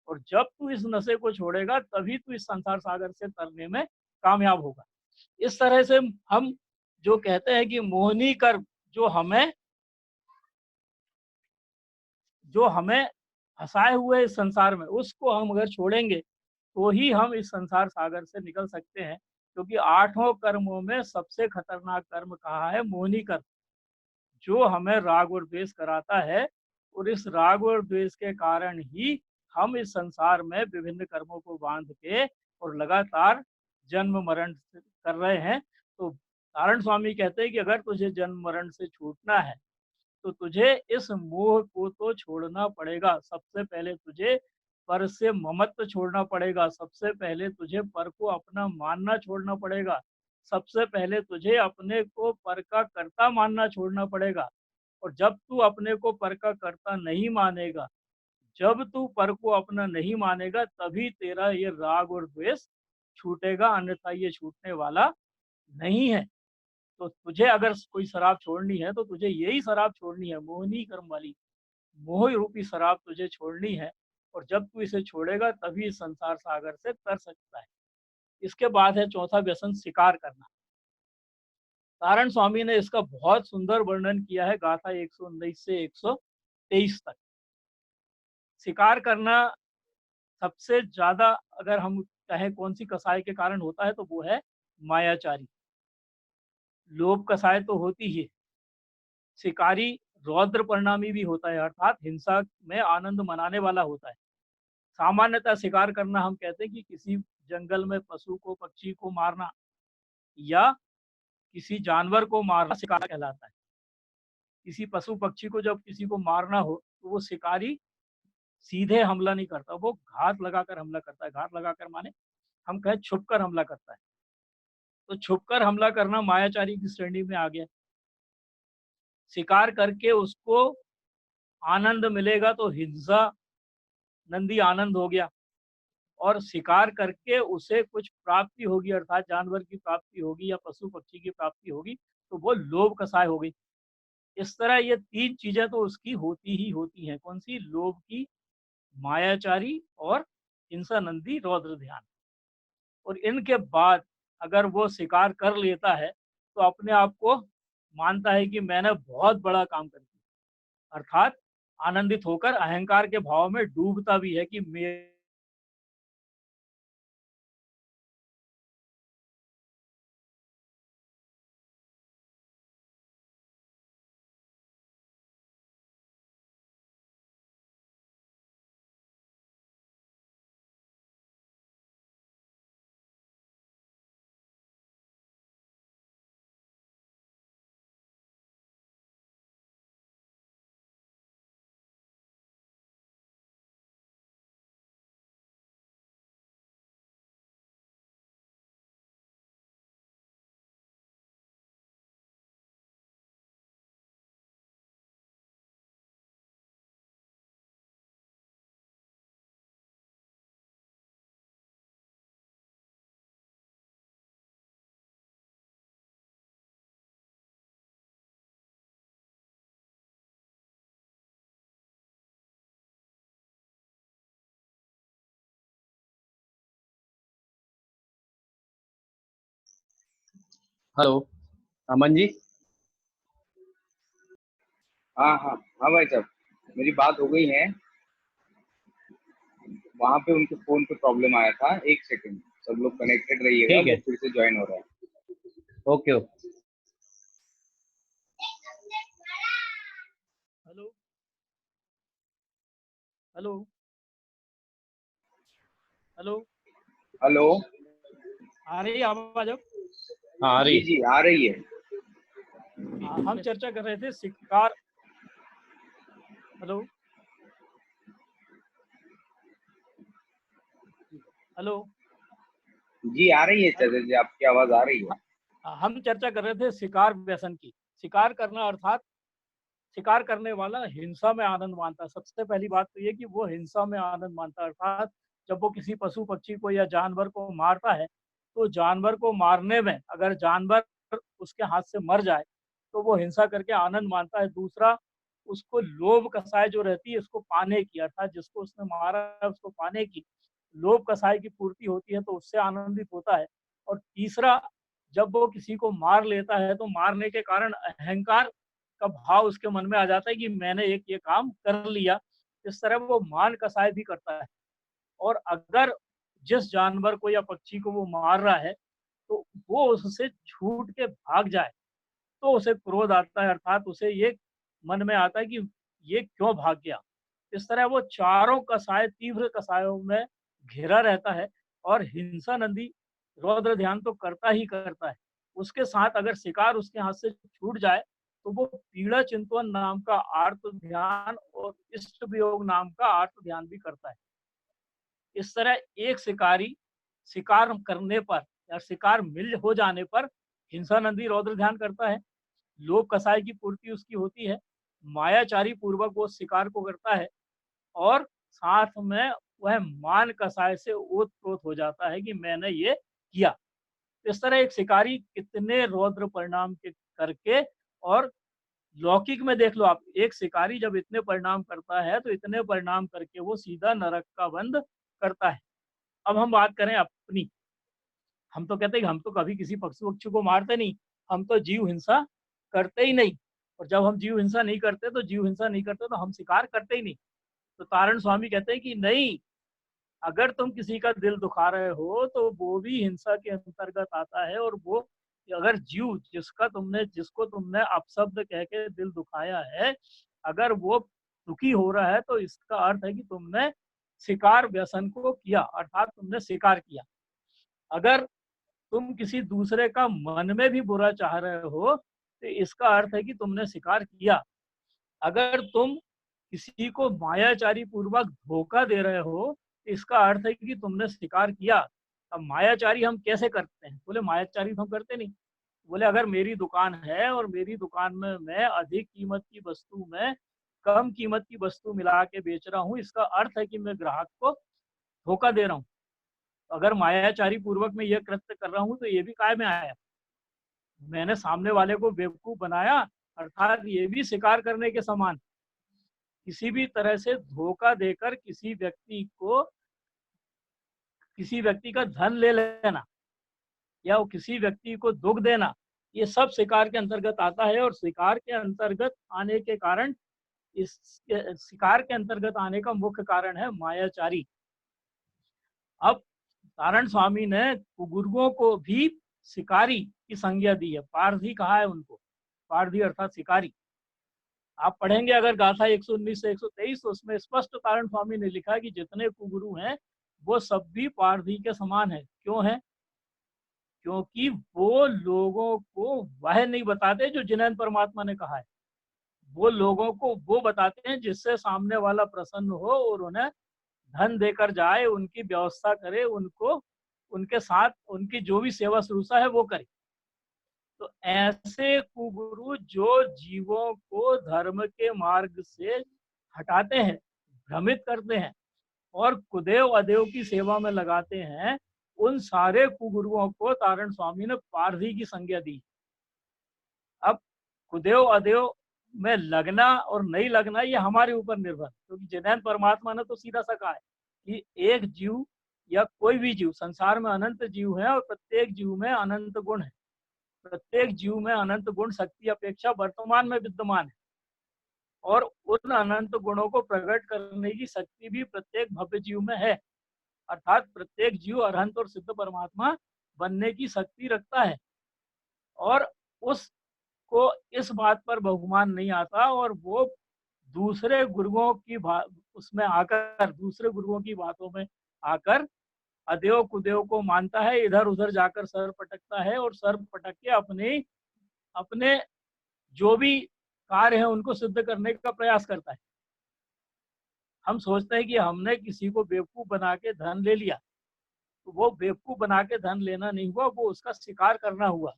और जब तू इस नशे को छोड़ेगा तभी तू इस संसार सागर से तरने में कामयाब होगा। इस तरह से हम जो कहते हैं कि मोहनी कर्म जो हमें फंसाए हुए इस संसार में, उसको हम अगर छोड़ेंगे तो ही हम इस संसार सागर से निकल सकते हैं। क्योंकि 8 कर्मों में सबसे खतरनाक कर्म कहा है मोहनी कर्म, जो हमें राग और द्वेष कराता है। और इस राग और द्वेष के कारण ही हम इस संसार में विभिन्न कर्मों को बांध के और लगातार जन्म मरण कर रहे हैं। तो नारायण स्वामी कहते हैं कि अगर तुझे जन्म मरण से छूटना है तो तुझे इस मोह को तो छोड़ना पड़ेगा। सबसे पहले तुझे पर से ममत्व छोड़ना पड़ेगा। सबसे पहले तुझे पर को अपना मानना छोड़ना पड़ेगा। सबसे पहले तुझे अपने को पर का कर्ता मानना छोड़ना पड़ेगा। और जब तू अपने को पर का कर्ता नहीं मानेगा, जब तू पर को अपना नहीं मानेगा, तभी तेरा ये राग और द्वेष छूटेगा, अन्यथा ये छूटने वाला नहीं है। तो तुझे अगर कोई शराब छोड़नी है तो तुझे यही शराब छोड़नी है, मोहनी कर्म वाली मोह रूपी शराब तुझे छोड़नी है। और जब तू इसे छोड़ेगा तभी इस संसार सागर से तर सकता है। इसके बाद है चौथा व्यसन, शिकार करना। नारायण स्वामी ने इसका बहुत सुंदर वर्णन किया है गाथा 119 से 123 तक। शिकार करना सबसे ज्यादा अगर हम कहें कौन सी कसाय के कारण होता है तो वो है मायाचारी। लोभ कसाय तो होती ही, शिकारी रौद्र परिणामी भी होता है, अर्थात हिंसा में आनंद मनाने वाला होता है। सामान्यतः शिकार करना हम कहते हैं कि किसी जंगल में पशु को, पक्षी को मारना या किसी जानवर को मारना शिकार कहलाता है। किसी पशु पक्षी को जब किसी को मारना हो तो वो शिकारी सीधे हमला नहीं करता, वो घात लगाकर हमला करता है। घात लगाकर माने हम कहें छुपकर हमला करता है। तो छुपकर हमला करना मायाचारी की श्रेणी में आ गया। शिकार करके उसको आनंद मिलेगा तो हिंसा नंदी आनंद हो गया, और शिकार करके उसे कुछ प्राप्ति होगी अर्थात जानवर की प्राप्ति होगी या पशु पक्षी की प्राप्ति होगी तो वो लोभ कसाय हो गई। इस तरह ये तीन चीजें तो उसकी होती ही होती हैं। कौन सी? लोभ की, मायाचारी और हिंसा नंदी रौद्र ध्यान। और इनके बाद अगर वो शिकार कर लेता है तो अपने आप को मानता है कि मैंने बहुत बड़ा काम कर दिया, अर्थात आनंदित होकर अहंकार के भाव में डूबता भी है कि मैं हेलो। अमन जी। हाँ हाँ हाँ भाई साहब, मेरी बात हो गई है। वहाँ पे उनके फोन पे प्रॉब्लम आया था। एक सेकंड, सब लोग कनेक्टेड रहिएगा, ठीक वो है। फिर से ज्वाइन हो रहा है। Okay okay. Hello hello hello, hello. आ रही है आवाज अब? हाँ, आ रही जी है। जी आ रही है। हम चर्चा कर रहे थे शिकार। हेलो हेलो, जी आ रही है हेलो। चाचा जी, आपकी आवाज आ रही है। हम चर्चा कर रहे थे शिकार व्यसन की। शिकार करना अर्थात शिकार करने वाला हिंसा में आनंद मानता है। सबसे पहली बात तो ये कि वो हिंसा में आनंद मानता है, अर्थात जब वो किसी पशु पक्षी को या जानवर को मारता है तो जानवर को मारने में अगर जानवर उसके हाथ से मर जाए तो वो हिंसा करके आनंद मानता है। दूसरा, उसको लोभ कसाय जो रहती है इसको पाने की, अर्थात जिसको उसने मारा है उसको पाने की लोभ कसाय की पूर्ति होती है तो उससे आनंदित होता है। और तीसरा, जब वो किसी को मार लेता है तो मारने के कारण अहंकार का भाव उसके मन में आ जाता है कि मैंने एक ये काम कर लिया। इस तरह वो मान कसाय भी करता है। और अगर जिस जानवर को या पक्षी को वो मार रहा है तो वो उससे छूट के भाग जाए तो उसे क्रोध आता है, अर्थात उसे ये मन में आता है कि ये क्यों भाग गया। इस तरह वो चारों कसाय तीव्र कसायों में घिरा रहता है और हिंसा नंदी रौद्र ध्यान तो करता ही करता है। उसके साथ अगर शिकार उसके हाथ से छूट जाए तो वो पीड़ा चिंतवन नाम का आर्त ध्यान और इष्ट वियोग नाम का आर्त ध्यान भी करता है। इस तरह एक शिकारी शिकार करने पर या शिकार मिल हो जाने पर हिंसा नंदी रौद्र ध्यान करता है, लोभ कसाय की पूर्ति उसकी होती है, मायाचारी पूर्वक वो शिकार को करता है, और साथ में वह मान कसाय से ओत-प्रोत हो जाता है कि मैंने ये किया। इस तरह एक शिकारी कितने रौद्र परिणाम के करके और लौकिक में देख लो आप, एक शिकारी जब इतने परिणाम करता है तो इतने परिणाम करके वो सीधा नरक का बंद करता है। अब हम बात करें अपनी, हम तो कहते हैं कि हम तो कभी किसी पशु पक्षी को मारते नहीं, हम तो जीव हिंसा करते ही नहीं। और जब हम जीव हिंसा नहीं करते तो हम शिकार करते ही नहीं। तो तारण स्वामी कहते हैं कि नहीं, अगर तुम किसी का दिल दुखा रहे हो तो वो भी हिंसा के अंतर्गत आता है। और वो अगर जीव जिसको तुमने अपशब्द कह के दिल दुखाया है, अगर वो दुखी हो रहा है तो इसका अर्थ है कि तुमने शिकार व्यसन को किया, अर्थात तुमने शिकार किया। अगर तुम किसी दूसरे का मन में भी बुरा चाह रहे हो तो इसका अर्थ है कि तुमने शिकार किया। अगर तुम किसी को मायाचारी पूर्वक धोखा दे रहे हो तो इसका अर्थ है कि तुमने शिकार किया। अब मायाचारी हम कैसे करते हैं? बोले मायाचारी तो हम करते नहीं। बोले अगर मेरी दुकान है और मेरी दुकान में मैं अधिक कीमत की वस्तु में कम कीमत की वस्तु मिला के बेच रहा हूँ, इसका अर्थ है कि मैं ग्राहक को धोखा दे रहा हूँ। अगर मायाचारी पूर्वक मैं यह कृत्य कर रहा हूँ तो ये भी काय में आया, मैंने सामने वाले को बेवकूफ बनाया, अर्थात ये भी शिकार करने के समान। किसी भी तरह से धोखा देकर किसी व्यक्ति का धन ले लेना या वो किसी व्यक्ति को दुख देना, ये सब शिकार के अंतर्गत आता है। और शिकार के अंतर्गत आने के कारण, इस शिकार के अंतर्गत आने का मुख्य कारण है मायाचारी। अब तारण स्वामी ने कुगुरुओं को भी शिकारी की संज्ञा दी है, पारधी कहा है उनको, पारधी अर्थात शिकारी। आप पढ़ेंगे अगर गाथा 119 से 123 तो उसमें स्पष्ट तारण स्वामी ने लिखा कि जितने कुगुरु हैं वो सब भी पारधी के समान है। क्यों है? क्योंकि वो लोगों को वह नहीं बताते जो जिनैन परमात्मा ने कहा है, वो लोगों को वो बताते हैं जिससे सामने वाला प्रसन्न हो और उन्हें धन देकर जाए, उनकी व्यवस्था करे, उनको उनके साथ उनकी जो भी सेवा शुश्रूषा है वो करे। तो ऐसे कुगुरु जो जीवों को धर्म के मार्ग से हटाते हैं, भ्रमित करते हैं और कुदेव अदेव की सेवा में लगाते हैं, उन सारे कुगुरुओं को तारण स्वामी ने पारधी की संज्ञा दी। अब कुदेव अदेव में लगना और नहीं लगना ये हमारे ऊपर निर्भर, क्योंकि जिनैन परमात्मा ने तो सीधा सा कहा है कि एक जीव या कोई भी जीव, संसार में अनंत जीव है और प्रत्येक जीव में अनंत गुण है। प्रत्येक जीव में अनंत गुण शक्ति अपेक्षा वर्तमान में विद्यमान है और उन अनंत गुणों को प्रकट करने की शक्ति भी प्रत्येक भव्य जीव में है। अर्थात प्रत्येक जीव अरहंत और सिद्ध परमात्मा बनने की शक्ति रखता है और उसको इस बात पर बहुमान नहीं आता और वो दूसरे गुरुओं की दूसरे गुरुओं की बातों में आकर अदेव कुदेव को मानता है, इधर उधर जाकर सर पटकता है और सर पटक के अपने जो भी कार्य है उनको सिद्ध करने का प्रयास करता है। हम सोचते हैं कि हमने किसी को बेवकूफ बना के धन ले लिया, तो वो बेवकूफ बना के धन लेना नहीं हुआ, वो उसका शिकार करना हुआ।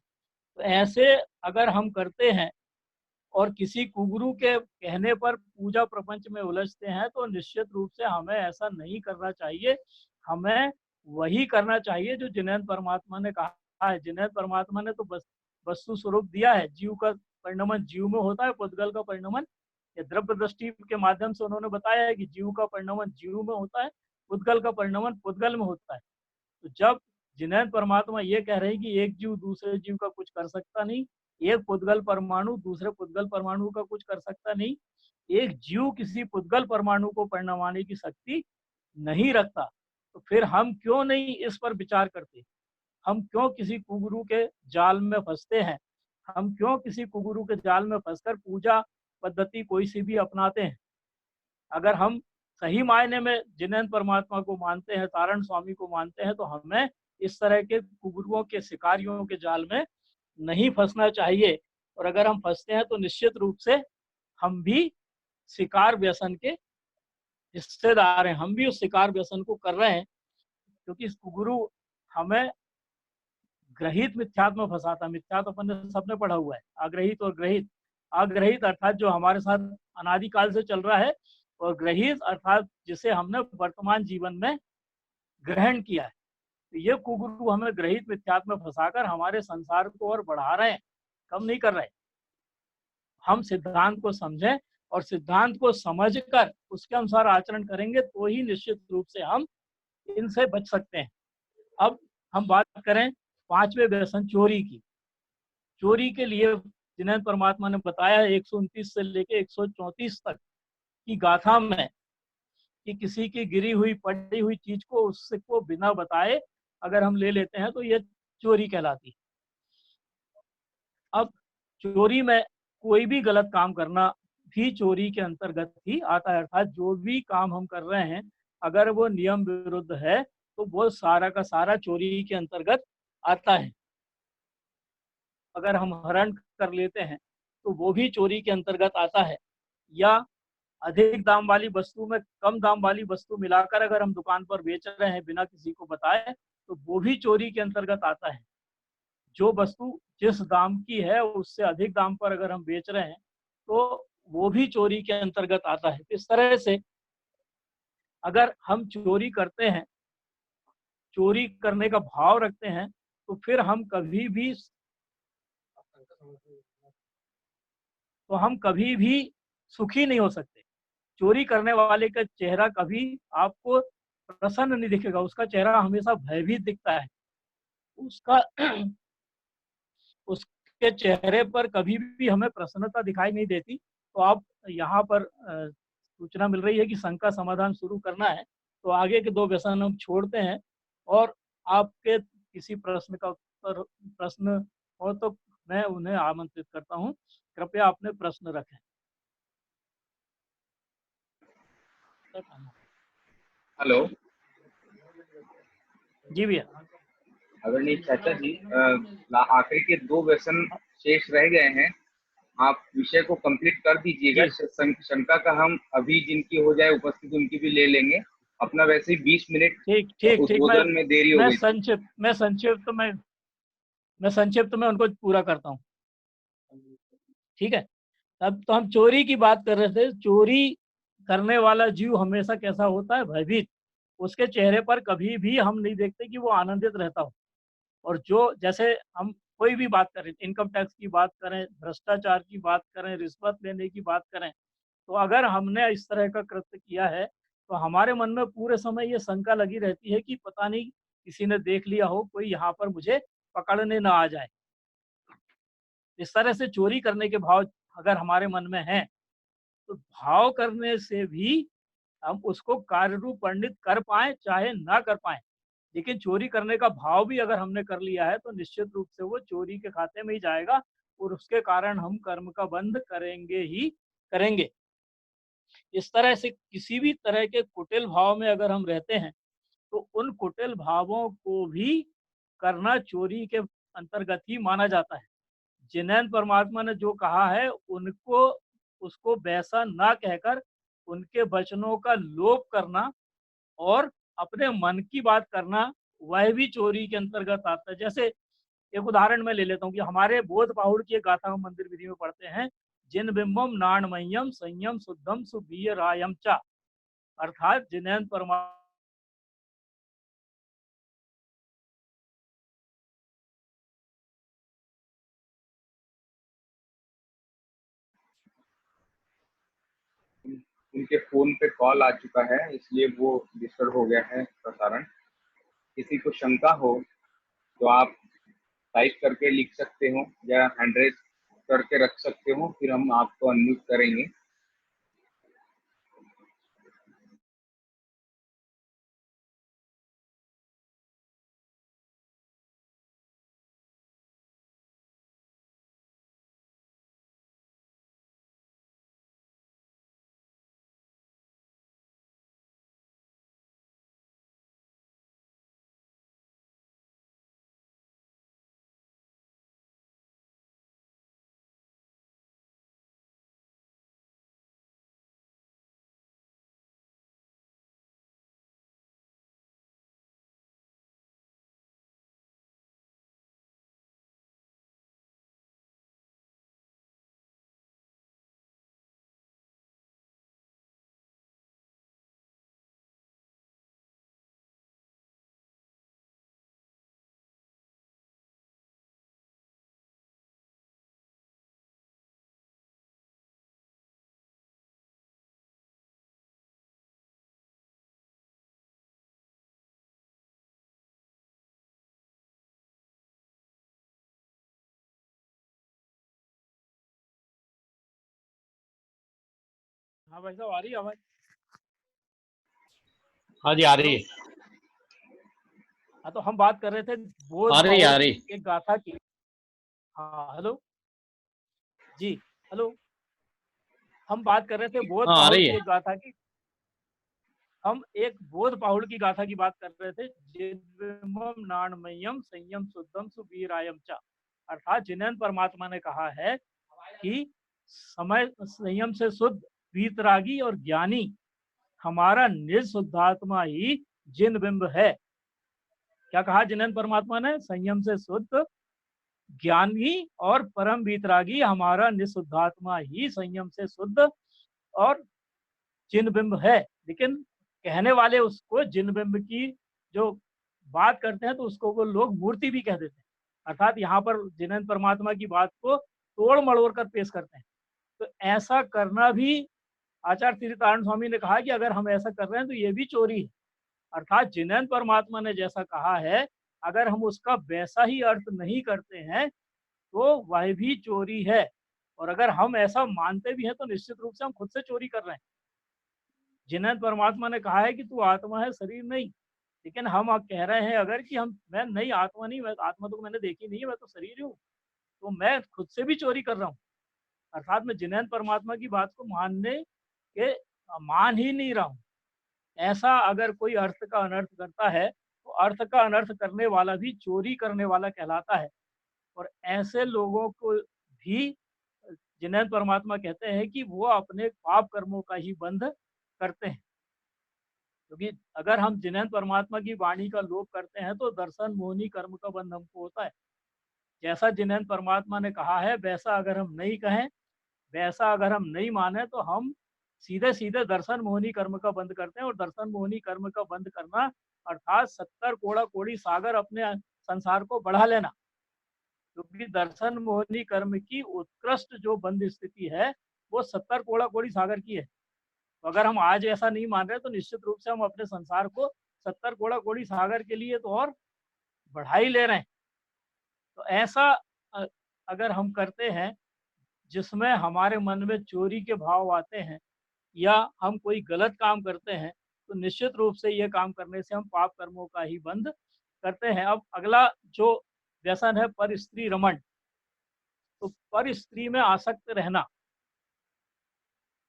तो ऐसे अगर हम करते हैं और किसी कुगुरु के कहने पर पूजा प्रपंच में उलझते हैं तो निश्चित रूप से हमें ऐसा नहीं करना चाहिए। हमें वही करना चाहिए जो जिनैन परमात्मा ने कहा है। जिनैन परमात्मा ने तो बस वस्तु स्वरूप दिया है, जीव का परिणमन जीव में होता है, पुद्गल का परिणमन ये द्रव्य दृष्टि के माध्यम से उन्होंने बताया है कि जीव का परिणमन जीव में होता है, पुद्गल का परिणमन पुद्गल में होता है। तो जब जिनैन परमात्मा ये कह रहे हैं कि एक जीव दूसरे जीव का कुछ कर सकता नहीं, एक पुद्गल परमाणु दूसरे पुद्गल परमाणु का कुछ कर सकता नहीं, एक जीव किसी पुद्गल परमाणु को परिणमाने की शक्ति नहीं रखता, तो फिर हम क्यों नहीं इस पर विचार करते? हम क्यों किसी कुगुरु के जाल में फंसते हैं? हम क्यों किसी कुगुरु के जाल में फंसकर पूजा पद्धति कोई सी भी अपनाते हैं? अगर हम सही मायने में जिनैन परमात्मा को मानते हैं, तारण स्वामी को मानते हैं, तो हमें इस तरह के कुगुरुओं के शिकारियों के जाल में नहीं फंसना चाहिए। और अगर हम फंसते हैं तो निश्चित रूप से हम भी शिकार व्यसन के हिस्सेदार हैं, हम भी उस शिकार व्यसन को कर रहे हैं, क्योंकि कुगुरु हमें ग्रहित मिथ्यात्व में फंसाता। मिथ्यात्व अपन ने सबने पढ़ा हुआ है, अग्रहित और ग्रहित। अग्रहित अर्थात जो हमारे साथ अनादिकाल से चल रहा है, और ग्रहित अर्थात जिसे हमने वर्तमान जीवन में ग्रहण किया है। तो ये कुगुरु हमें ग्रहित मिथ्यात्व में फंसाकर हमारे संसार को और बढ़ा रहे हैं, कम नहीं कर रहे। हम सिद्धांत को समझें और सिद्धांत को समझकर उसके अनुसार आचरण करेंगे तो ही निश्चित रूप से हम इनसे बच सकते हैं। अब हम बात करें पांचवें व्यसन चोरी की। चोरी के लिए जिन्हें परमात्मा ने बताया 129 से लेके 134 तक की गाथा में कि किसी की गिरी हुई पड़ी हुई चीज को उससे को बिना बताए अगर हम ले लेते हैं तो ये चोरी कहलाती है। अब चोरी में कोई भी गलत काम करना भी चोरी के अंतर्गत ही आता है, अर्थात जो भी काम हम कर रहे हैं अगर वो नियम विरुद्ध है तो वो सारा का सारा चोरी के अंतर्गत आता है। अगर हम हरण कर लेते हैं तो वो भी चोरी के अंतर्गत आता है, या अधिक दाम वाली वस्तु में कम दाम वाली वस्तु मिलाकर अगर हम दुकान पर बेच रहे हैं बिना किसी को बताए तो वो भी चोरी के अंतर्गत आता है। जो वस्तु जिस दाम की है उससे अधिक दाम पर अगर हम बेच रहे हैं तो वो भी चोरी के अंतर्गत आता है। इस तरह से अगर हम चोरी करते हैं, चोरी करने का भाव रखते हैं, तो फिर हम कभी भी सुखी नहीं हो सकते। चोरी करने वाले का चेहरा कभी आपको प्रसन्न नहीं दिखेगा, उसका चेहरा हमेशा भयभीत दिखता है। उसका उसके चेहरे पर कभी भी हमें प्रसन्नता दिखाई नहीं देती। तो आप यहाँ पर सूचना मिल रही है कि संघ का समाधान शुरू करना है, तो आगे के दो व्यसन हम छोड़ते हैं और आपके किसी प्रश्न का उत्तर प्रश्न हो तो मैं उन्हें आमंत्रित करता हूँ। कृपया अपने प्रश्न रखें। हेलो। जी भैया। आदरणीय चाचा जी, आखिरी के दो व्यसन शेष रह गए हैं। आप विषय को कंप्लीट कर दीजिएगा। जी शंका का हम अभी जिनकी हो जाए उपस्थित उनकी भी ले लेंगे। अपना वैसे ही 20 मिनट ठीक ठीक ठीक। उद्बोधन में देरी हो मैं गई थी। संक्षिप्त में उनको पूरा करता हूँ। ठीक है। अब तो हम चोरी की बात कर रहे थे। चोरी करने वाला जीव हमेशा कैसा होता है? भयभीत। उसके चेहरे पर कभी भी हम नहीं देखते कि वो आनंदित रहता हो। और जो जैसे हम कोई भी बात करें, इनकम टैक्स की बात करें, भ्रष्टाचार की बात करें, रिश्वत लेने की बात करें, तो अगर हमने इस तरह का कृत्य किया है तो हमारे मन में पूरे समय ये शंका लगी रहती है कि पता नहीं किसी ने देख लिया हो, कोई यहाँ पर मुझे पकड़ने ना आ जाए। इस तरह से चोरी करने के भाव अगर हमारे मन में हैं तो भाव करने से भी हम उसको कार्य रूप परिणित कर पाए चाहे ना कर पाए, लेकिन चोरी करने का भाव भी अगर हमने कर लिया है तो निश्चित रूप से वो चोरी के खाते में ही जाएगा और उसके कारण हम कर्म का बंध करेंगे ही करेंगे। इस तरह से किसी भी तरह के कुटिल भाव में अगर हम रहते हैं तो उन कुटिल भावों को भी करना चोरी के अंतर्गत ही माना जाता है। जिनैन परमात्मा ने जो कहा है उनको उसको वैसा ना कहकर उनके वचनों का लोप करना और अपने मन की बात करना, वह भी चोरी के अंतर्गत आता है। जैसे एक उदाहरण मैं ले लेता हूँ कि हमारे बोध बाहुड़ की एक गाथा हम मंदिर विधि में पढ़ते हैं, जिन बिंबम नाणमय्यम संयम शुद्धम सुबीय रायम चा, अर्थात जिनैन परमात्मा उनके फोन पे कॉल आ चुका है इसलिए वो डिस्टर्ब हो गया है प्रसारण। किसी को शंका हो तो आप टाइप करके लिख सकते हो या हैंड रेज करके रख सकते हो, फिर हम आपको अनम्यूट करेंगे। हाँ भाई साहब, आ रही है आवाज? हाँ जी, आ रही है। हाँ, तो हम बात कर रहे थे बोध आ रही बाहुल है। एक गाथा की। हाँ हेलो जी, हेलो। हम बात कर रहे थे बोध हाँ, आ बाहुल रही की है। एक गाथा की। हम एक बोध बाहुल की गाथा की बात कर रहे थे। जिद्विमं नाणमय्यम संयम शुद्धम सुवीरायम च। अर्थात जिनेन्द्र परमात्मा ने कहा है कि समय संयम से शुद्ध, वीतरागी और ज्ञानी हमारा निज शुद्धात्मा ही जिन बिंब है। क्या कहा जिनेन्द्र परमात्मा ने? संयम से शुद्ध, ज्ञानी और परम वीतरागी हमारा निशुद्धात्मा ही संयम से शुद्ध और जिन बिंब है। लेकिन कहने वाले उसको जिन बिंब की जो बात करते हैं तो उसको वो लोग मूर्ति भी कह देते हैं। अर्थात यहाँ पर जिनेन्द्र परमात्मा की बात को तोड़ मड़ोड़ कर पेश करते हैं। तो ऐसा करना भी आचार्य तीर्थानंद स्वामी ने कहा कि अगर हम ऐसा कर रहे हैं तो ये भी चोरी है। अर्थात जिनेन्द्र परमात्मा ने जैसा कहा है, अगर हम उसका वैसा ही अर्थ नहीं करते हैं तो वह भी चोरी है। और अगर हम ऐसा मानते भी हैं तो निश्चित रूप से हम खुद से चोरी कर रहे हैं। जिनेन्द्र परमात्मा ने कहा है कि तू आत्मा है, शरीर नहीं। लेकिन हम अब कह रहे हैं अगर कि हम मैं नहीं, आत्मा नहीं, मैं आत्मा तो मैंने देखी नहीं है, मैं तो शरीर ही हूँ। तो मैं खुद से भी चोरी कर रहा हूँ। अर्थात मैं जिनेन्द्र परमात्मा की बात को मान ही नहीं रहा हूँ। ऐसा अगर कोई अर्थ का अनर्थ करता है तो अर्थ का अनर्थ करने वाला भी चोरी करने वाला कहलाता है। और ऐसे लोगों को भी जिनेन्द्र परमात्मा कहते हैं कि वो अपने पाप कर्मों का ही बंध करते हैं। क्योंकि अगर हम जिनेन्द्र परमात्मा की वाणी का लोप करते हैं तो दर्शन मोहनी कर्म का बंध हमको होता है। जैसा जिनेन्द्र परमात्मा ने कहा है वैसा अगर हम नहीं कहें, वैसा अगर हम नहीं माने तो हम सीधे सीधे दर्शन मोहनी कर्म का बंद करते हैं। और दर्शन मोहनी कर्म का बंद करना अर्थात 70 कोड़ा कोड़ी सागर अपने संसार को बढ़ा लेना। क्योंकि दर्शन मोहनी कर्म की उत्कृष्ट जो बंद स्थिति है वो 70 कोड़ा कोड़ी सागर की है। तो अगर हम आज ऐसा नहीं मान रहे तो निश्चित रूप से हम अपने संसार को 70 कोड़ा कोड़ी सागर के लिए तो और बढ़ा ही ले रहे हैं। तो ऐसा अगर हम करते हैं जिसमें हमारे मन में चोरी के भाव आते हैं या हम कोई गलत काम करते हैं तो निश्चित रूप से ये काम करने से हम पाप कर्मों का ही बंध करते हैं। अब अगला जो व्यसन है पर स्त्री रमण। तो पर स्त्री में आसक्त रहना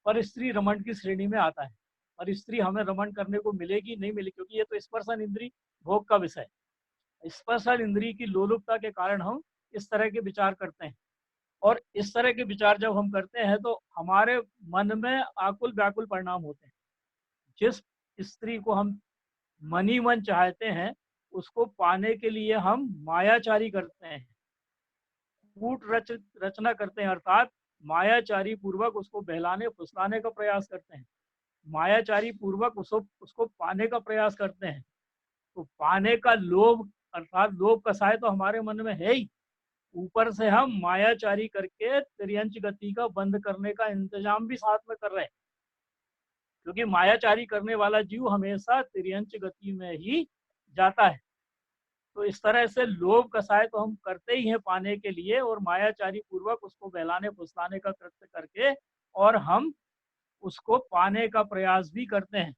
पर स्त्री रमण की श्रेणी में आता है। पर स्त्री हमें रमण करने को मिलेगी नहीं मिलेगी, क्योंकि ये तो स्पर्शन इंद्री भोग का विषय है। स्पर्शन इंद्री की लोलुपता के कारण हम इस तरह के विचार करते हैं। और इस तरह के विचार जब हम करते हैं तो हमारे मन में आकुल व्याकुल परिणाम होते हैं। जिस स्त्री को हम मनी मन चाहते हैं उसको पाने के लिए हम मायाचारी करते हैं, कूट रचना करते हैं। अर्थात मायाचारी पूर्वक उसको बहलाने फुसलाने का प्रयास करते हैं, मायाचारी पूर्वक उसको पाने का प्रयास करते हैं। तो पाने का लोभ अर्थात लोभ कसाय तो हमारे मन में है ही, ऊपर से हम मायाचारी करके तिर्यंच गति का बंद करने का इंतजाम भी साथ में कर रहे हैं। क्योंकि मायाचारी करने वाला जीव हमेशा तिर्यंच गति में ही जाता है। तो इस तरह से लोभ कसाय तो हम करते ही हैं पाने के लिए, और मायाचारी पूर्वक उसको बहलाने फुसलाने का कृत्य करके और हम उसको पाने का प्रयास भी करते हैं।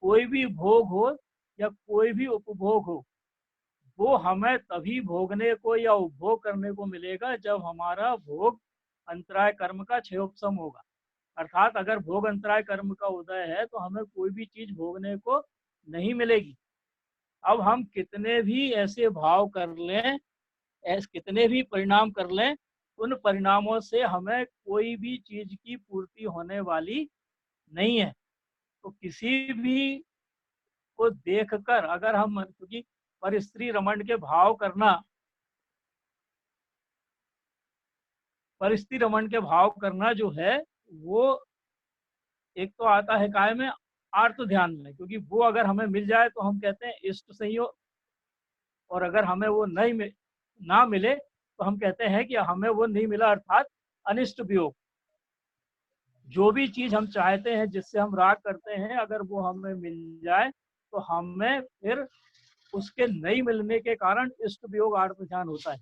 कोई भी भोग हो या कोई भी उपभोग हो, वो हमें तभी भोगने को या उपभोग करने को मिलेगा जब हमारा भोग अंतराय कर्म का क्षयोपशम होगा। अर्थात अगर भोग अंतराय कर्म का उदय है तो हमें कोई भी चीज भोगने को नहीं मिलेगी। अब हम कितने भी ऐसे भाव कर लें, कितने भी परिणाम कर लें, उन परिणामों से हमें कोई भी चीज की पूर्ति होने वाली नहीं है। तो किसी भी को देखकर अगर हम, क्योंकि पर स्त्री रमण के भाव करना, पर स्त्री रमण के भाव करना जो है वो एक तो आता है काय में आर्त ध्यान में, क्योंकि वो अगर हमें मिल जाए तो हम कहते हैं इष्ट संयोग, और अगर हमें वो ना मिले तो हम कहते हैं कि हमें वो नहीं मिला अर्थात अनिष्ट वियोग। जो भी चीज हम चाहते हैं जिससे हम राग करते हैं अगर वो हमें मिल जाए तो हमें फिर उसके नहीं मिलने के कारण इष्ट वियोग आर्त ध्यान होता है।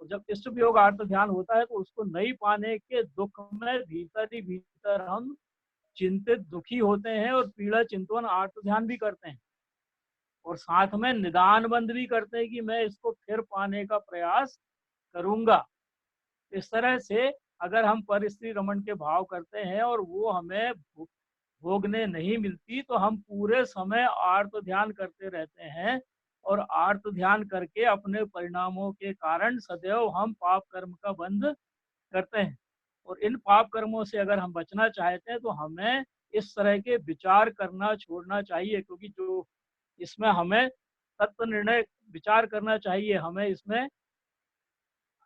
और जब इष्ट वियोग आर्त ध्यान होता है तो उसको नहीं पाने के दुख में भीतर ही भीतर हम चिंतित दुखी होते हैं और पीड़ा चिंतन आर्त ध्यान भी करते हैं और साथ में निदान बंद भी करते हैं कि मैं इसको फिर पाने का प्रयास करूंगा। इस तरह से अगर हम परिस्थिति रमण के भाव करते हैं और वो हमें भोगने नहीं मिलती तो हम पूरे समय आर्त ध्यान करते रहते हैं और आर्त ध्यान करके अपने परिणामों के कारण सदैव हम पाप कर्म का बंध करते हैं। और इन पाप कर्मों से अगर हम बचना चाहते हैं तो हमें इस तरह के विचार करना छोड़ना चाहिए, क्योंकि जो इसमें हमें तत्व निर्णय विचार करना चाहिए, हमें इसमें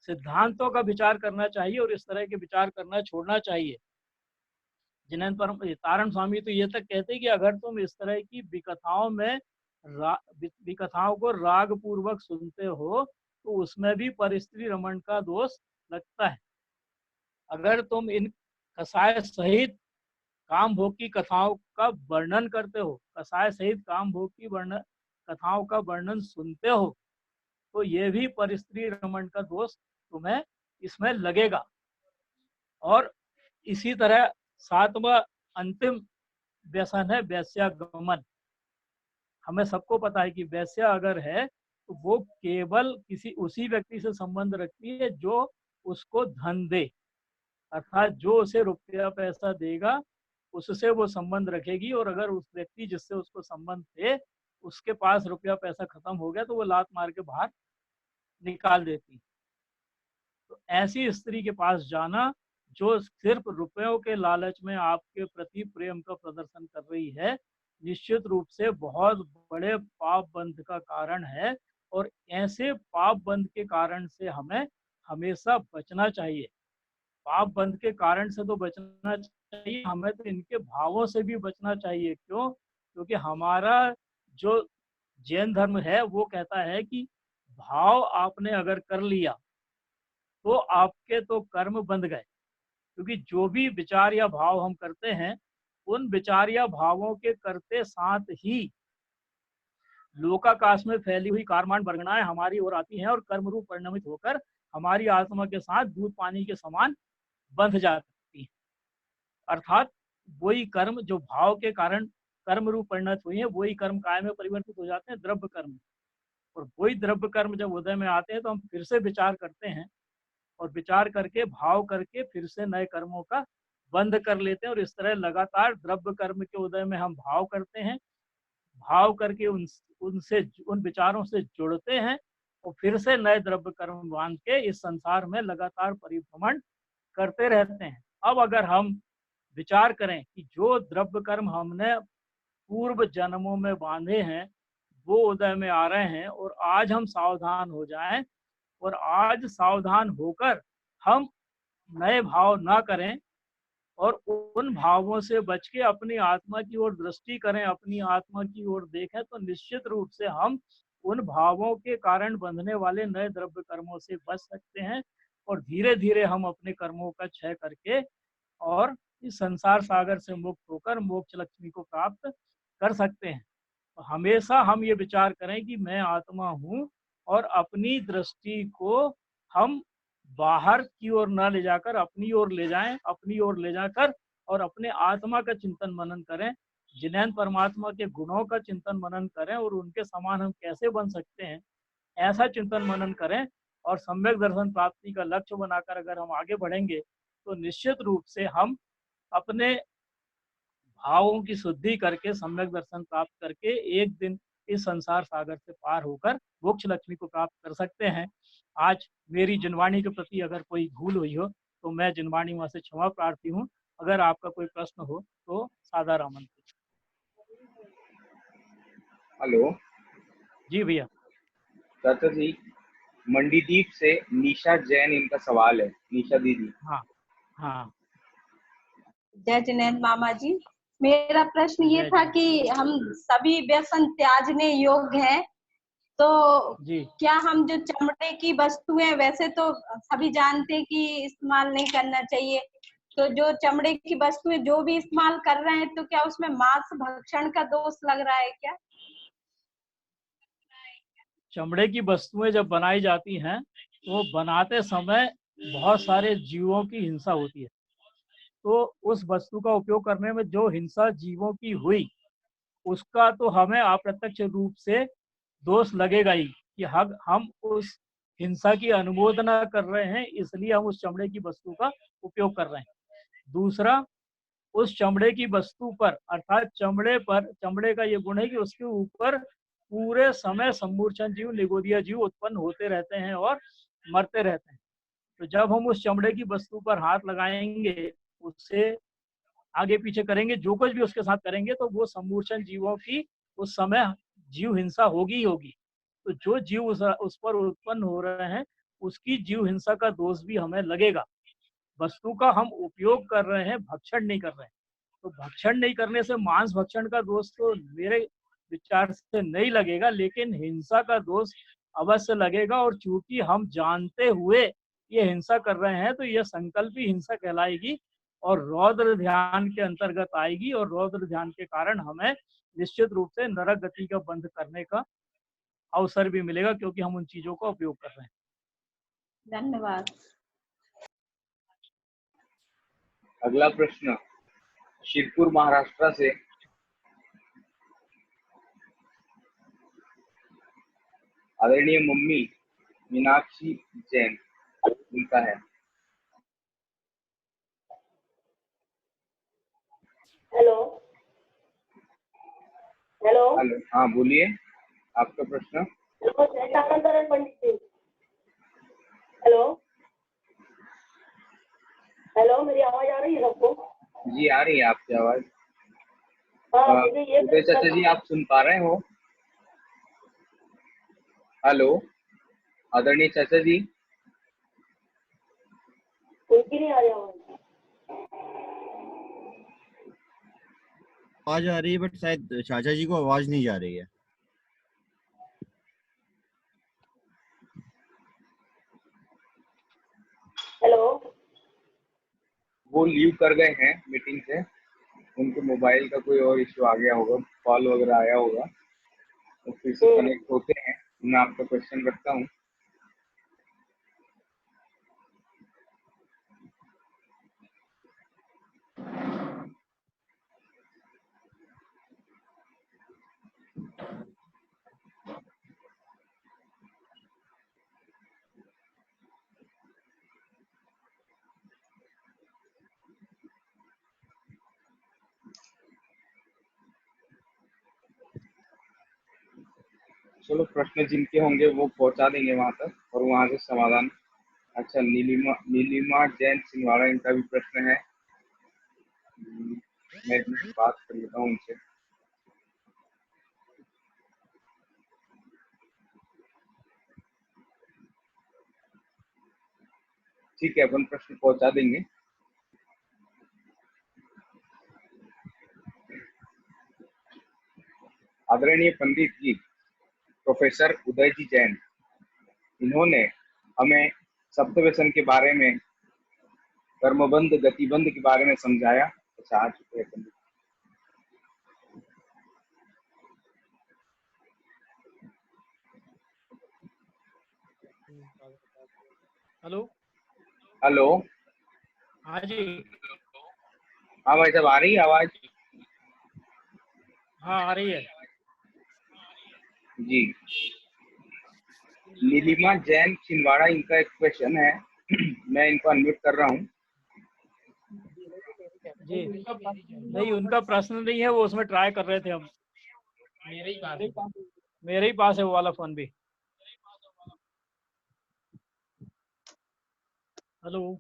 सिद्धांतों का विचार करना चाहिए और इस तरह के विचार करना छोड़ना चाहिए। जिन्हें परम तारण स्वामी तो ये तक कहते हैं कि अगर तुम इस तरह की विकथाओं में विकथाओं को राग पूर्वक सुनते हो तो उसमें भी परिस्थिति रमण का दोष लगता है। अगर तुम इन कसाय सहित काम भोग की कथाओं का वर्णन करते हो, कसाय सहित काम भोग की कथाओं का वर्णन सुनते हो तो ये भी परिस्थिति रमण का दोष तुम्हें इसमें लगेगा। और इसी तरह सातवां अंतिम व्यसन है वैश्यागमन। हमें सबको पता है कि वैश्या अगर है तो वो केवल किसी उसी व्यक्ति से संबंध रखती है जो उसको धन दे, अर्थात जो उसे रुपया पैसा देगा उससे वो संबंध रखेगी। और अगर उस व्यक्ति जिससे उसको संबंध थे उसके पास रुपया पैसा खत्म हो गया तो वो लात मार के बाहर निकाल देती। तो ऐसी स्त्री के पास जाना जो सिर्फ रुपयों के लालच में आपके प्रति प्रेम का प्रदर्शन कर रही है, निश्चित रूप से बहुत बड़े पाप बंध का कारण है। और ऐसे पाप बंध के कारण से हमें हमेशा बचना चाहिए। पाप बंध के कारण से तो बचना चाहिए, हमें तो इनके भावों से भी बचना चाहिए। क्यों? क्योंकि हमारा जो जैन धर्म है वो कहता है कि भाव आपने अगर कर लिया तो आपके तो कर्म बंध गए। क्योंकि जो भी विचार या भाव हम करते हैं उन विचार या भावों के करते साथ ही लोकाकाश में फैली हुई कार्मांड वर्गणाएं हमारी ओर आती हैं और कर्म रूप परिणमित होकर हमारी आत्मा के साथ दूध पानी के समान बंध जाती है। अर्थात वही कर्म जो भाव के कारण कर्म रूप परिणत हुई है वही कर्म काय में परिवर्तित हो जाते हैं द्रव्य कर्म। और वही द्रव्य कर्म जब उदय में आते हैं तो हम फिर से विचार करते हैं और विचार करके भाव करके फिर से नए कर्मों का बंध कर लेते हैं। और इस तरह लगातार द्रव्य कर्म के उदय में हम भाव करते हैं, भाव करके उन विचारों से जुड़ते हैं और फिर से नए द्रव्य कर्म बांध के इस संसार में लगातार परिभ्रमण करते रहते हैं। अब अगर हम विचार करें कि जो द्रव्य कर्म हमने पूर्व जन्मों में बांधे हैं वो उदय में आ रहे हैं और आज हम सावधान हो जाएं और आज सावधान होकर हम नए भाव ना करें और उन भावों से बच के अपनी आत्मा की ओर दृष्टि करें, अपनी आत्मा की ओर देखें, तो निश्चित रूप से हम उन भावों के कारण बंधने वाले नए द्रव्य कर्मों से बच सकते हैं और धीरे धीरे हम अपने कर्मों का क्षय करके और इस संसार सागर से मुक्त होकर मोक्ष लक्ष्मी को प्राप्त कर सकते हैं। तो हमेशा हम ये विचार करें कि मैं आत्मा हूँ और अपनी दृष्टि को हम बाहर की ओर न ले जाकर अपनी ओर ले जाएं, अपनी ओर ले जाकर और अपने आत्मा का चिंतन मनन करें, जिन्हें परमात्मा के गुणों का चिंतन मनन करें और उनके समान हम कैसे बन सकते हैं ऐसा चिंतन मनन करें। और सम्यक दर्शन प्राप्ति का लक्ष्य बनाकर अगर हम आगे बढ़ेंगे तो निश्चित रूप से हम अपने भावों की शुद्धि करके सम्यक दर्शन प्राप्त करके एक दिन इस संसार सागर से पार होकर मोक्ष लक्ष्मी को प्राप्त कर सकते हैं। आज मेरी जिनवाणी के प्रति अगर कोई भूल हुई हो तो मैं जिनवाणी मां से क्षमा प्रार्थी हूँ। अगर आपका कोई प्रश्न हो तो सादर आमंत्रित। हेलो जी भैया। चाचा जी, मंडीदीप से निशा जैन इनका सवाल है। निशा दीदी। हाँ हाँ। जय जिनेंद्र मामा जी, मेरा प्रश्न ये था कि हम सभी व्यसन त्याजने योग्य हैं तो जी। क्या हम जो चमड़े की वस्तुएं वैसे तो सभी जानते हैं कि इस्तेमाल नहीं करना चाहिए, तो जो चमड़े की वस्तुएं जो भी इस्तेमाल कर रहे हैं तो क्या उसमें मांस भक्षण का दोष लग रहा है क्या? चमड़े की वस्तुएं जब बनाई जाती हैं तो बनाते समय बहुत सारे जीवों की हिंसा होती है। तो उस वस्तु का उपयोग करने में जो हिंसा जीवों की हुई, उसका तो हमें अप्रत्यक्ष रूप से दोष लगेगा ही कि हम उस हिंसा की अनुमोदना कर रहे हैं, इसलिए हम उस चमड़े की वस्तु का उपयोग कर रहे हैं। दूसरा, उस चमड़े की वस्तु पर अर्थात चमड़े का ये गुण है कि उसके ऊपर पूरे समय सम्मूर्छन जीव, निगोदिया जीव उत्पन्न होते रहते हैं और मरते रहते हैं। तो जब हम उस चमड़े की वस्तु पर हाथ लगाएंगे, उससे आगे पीछे करेंगे, जो कुछ भी उसके साथ करेंगे, तो वो सम्मूर्छन जीवों की उस समय जीव हिंसा होगी ही होगी। तो जो जीव उस पर उत्पन्न हो रहे हैं, उसकी जीव हिंसा का दोष भी हमें लगेगा। वस्तु का हम उपयोग कर रहे हैं, भक्षण नहीं कर रहे हैं। तो भक्षण नहीं करने से मांस भक्षण का दोष तो मेरे विचार से नहीं लगेगा, लेकिन हिंसा का दोष अवश्य लगेगा। और चूंकि हम जानते हुए ये हिंसा कर रहे हैं, तो यह संकल्पी हिंसा कहलाएगी और रौद्र ध्यान के अंतर्गत आएगी। और रौद्र ध्यान के कारण हमें निश्चित रूप से नरक गति का बंध करने का अवसर भी मिलेगा, क्योंकि हम उन चीजों का उपयोग कर रहे हैं। धन्यवाद। अगला प्रश्न शिरपुर महाराष्ट्र से आदरणीय मम्मी मीनाक्षी जैन उनका है। हेलो हेलो हेलो, हाँ बोलिए आपका प्रश्न। हेलो जय पंडित जी। हेलो हेलो, मेरी आवाज आ रही है सबको? जी आ रही है आपकी आवाज। हाँ, मुझे ये उदय चाचा जी, आप सुन पा रहे हो? हेलो आदरणीय चाचा जी, उनकी नहीं आ रही आवाज। आवाज आ रही है, बट शायद चाचा जी को आवाज नहीं जा रही है। हेलो, वो लीव कर गए हैं मीटिंग से, उनके मोबाइल का कोई और इश्यू आ गया होगा, कॉल वगैरह आया होगा, तो फिर से कनेक्ट होते हैं। मैं आपका क्वेश्चन रखता हूँ। चलो, प्रश्न जिनके होंगे वो पहुंचा देंगे वहां तक और वहां से समाधान। अच्छा, नीलिमा जैन सिंहवाड़ा, इनका भी प्रश्न है। मैं एक मिनट बात कर लेता हूँ उनसे। ठीक है, अपन प्रश्न पहुंचा देंगे। आदरणीय पंडित जी प्रोफेसर उदय जी जैन, इन्होंने हमें सप्त व्यसन के बारे में, कर्मबंध गतिबंध के बारे में समझाया। अच्छा, आ चुके हैं पंडित। हेलो हेलो, हाँ जी, हाँ भाई साहब, आ रही है आवाज? हाँ आ रही है जी, नीलिमा जैन छिंदवाड़ा, इनका एक क्वेश्चन है। मैं इनको अनम्यूट कर रहा हूँ। जी। नहीं, उनका प्रश्न नहीं है, वो उसमें ट्राई कर रहे थे हम। मेरे ही पास है वो वाला फोन भी। Hello,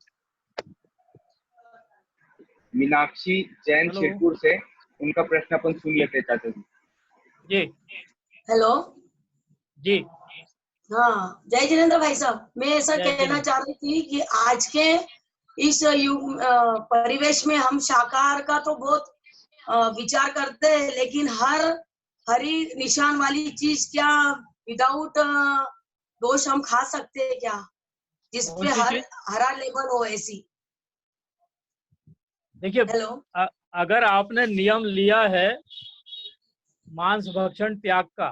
Meenakshi Jain hello. शिरपुर से, उनका प्रश्न अपन सुन लेते हैं चाचा जी। जी हेलो, जी हाँ जय जिनेन्द्र भाई साहब। मैं ऐसा जय कहना जिनेन्द्र। चाह रही थी कि आज के इस युग परिवेश में हम शाकाहार का तो बहुत विचार करते हैं, लेकिन हरी निशान वाली चीज क्या विदाउट दोष हम खा सकते हैं क्या, जिसपे हरा लेबल हो ऐसी? देखिए, हेलो, अगर आपने नियम लिया है मांस भक्षण त्याग का,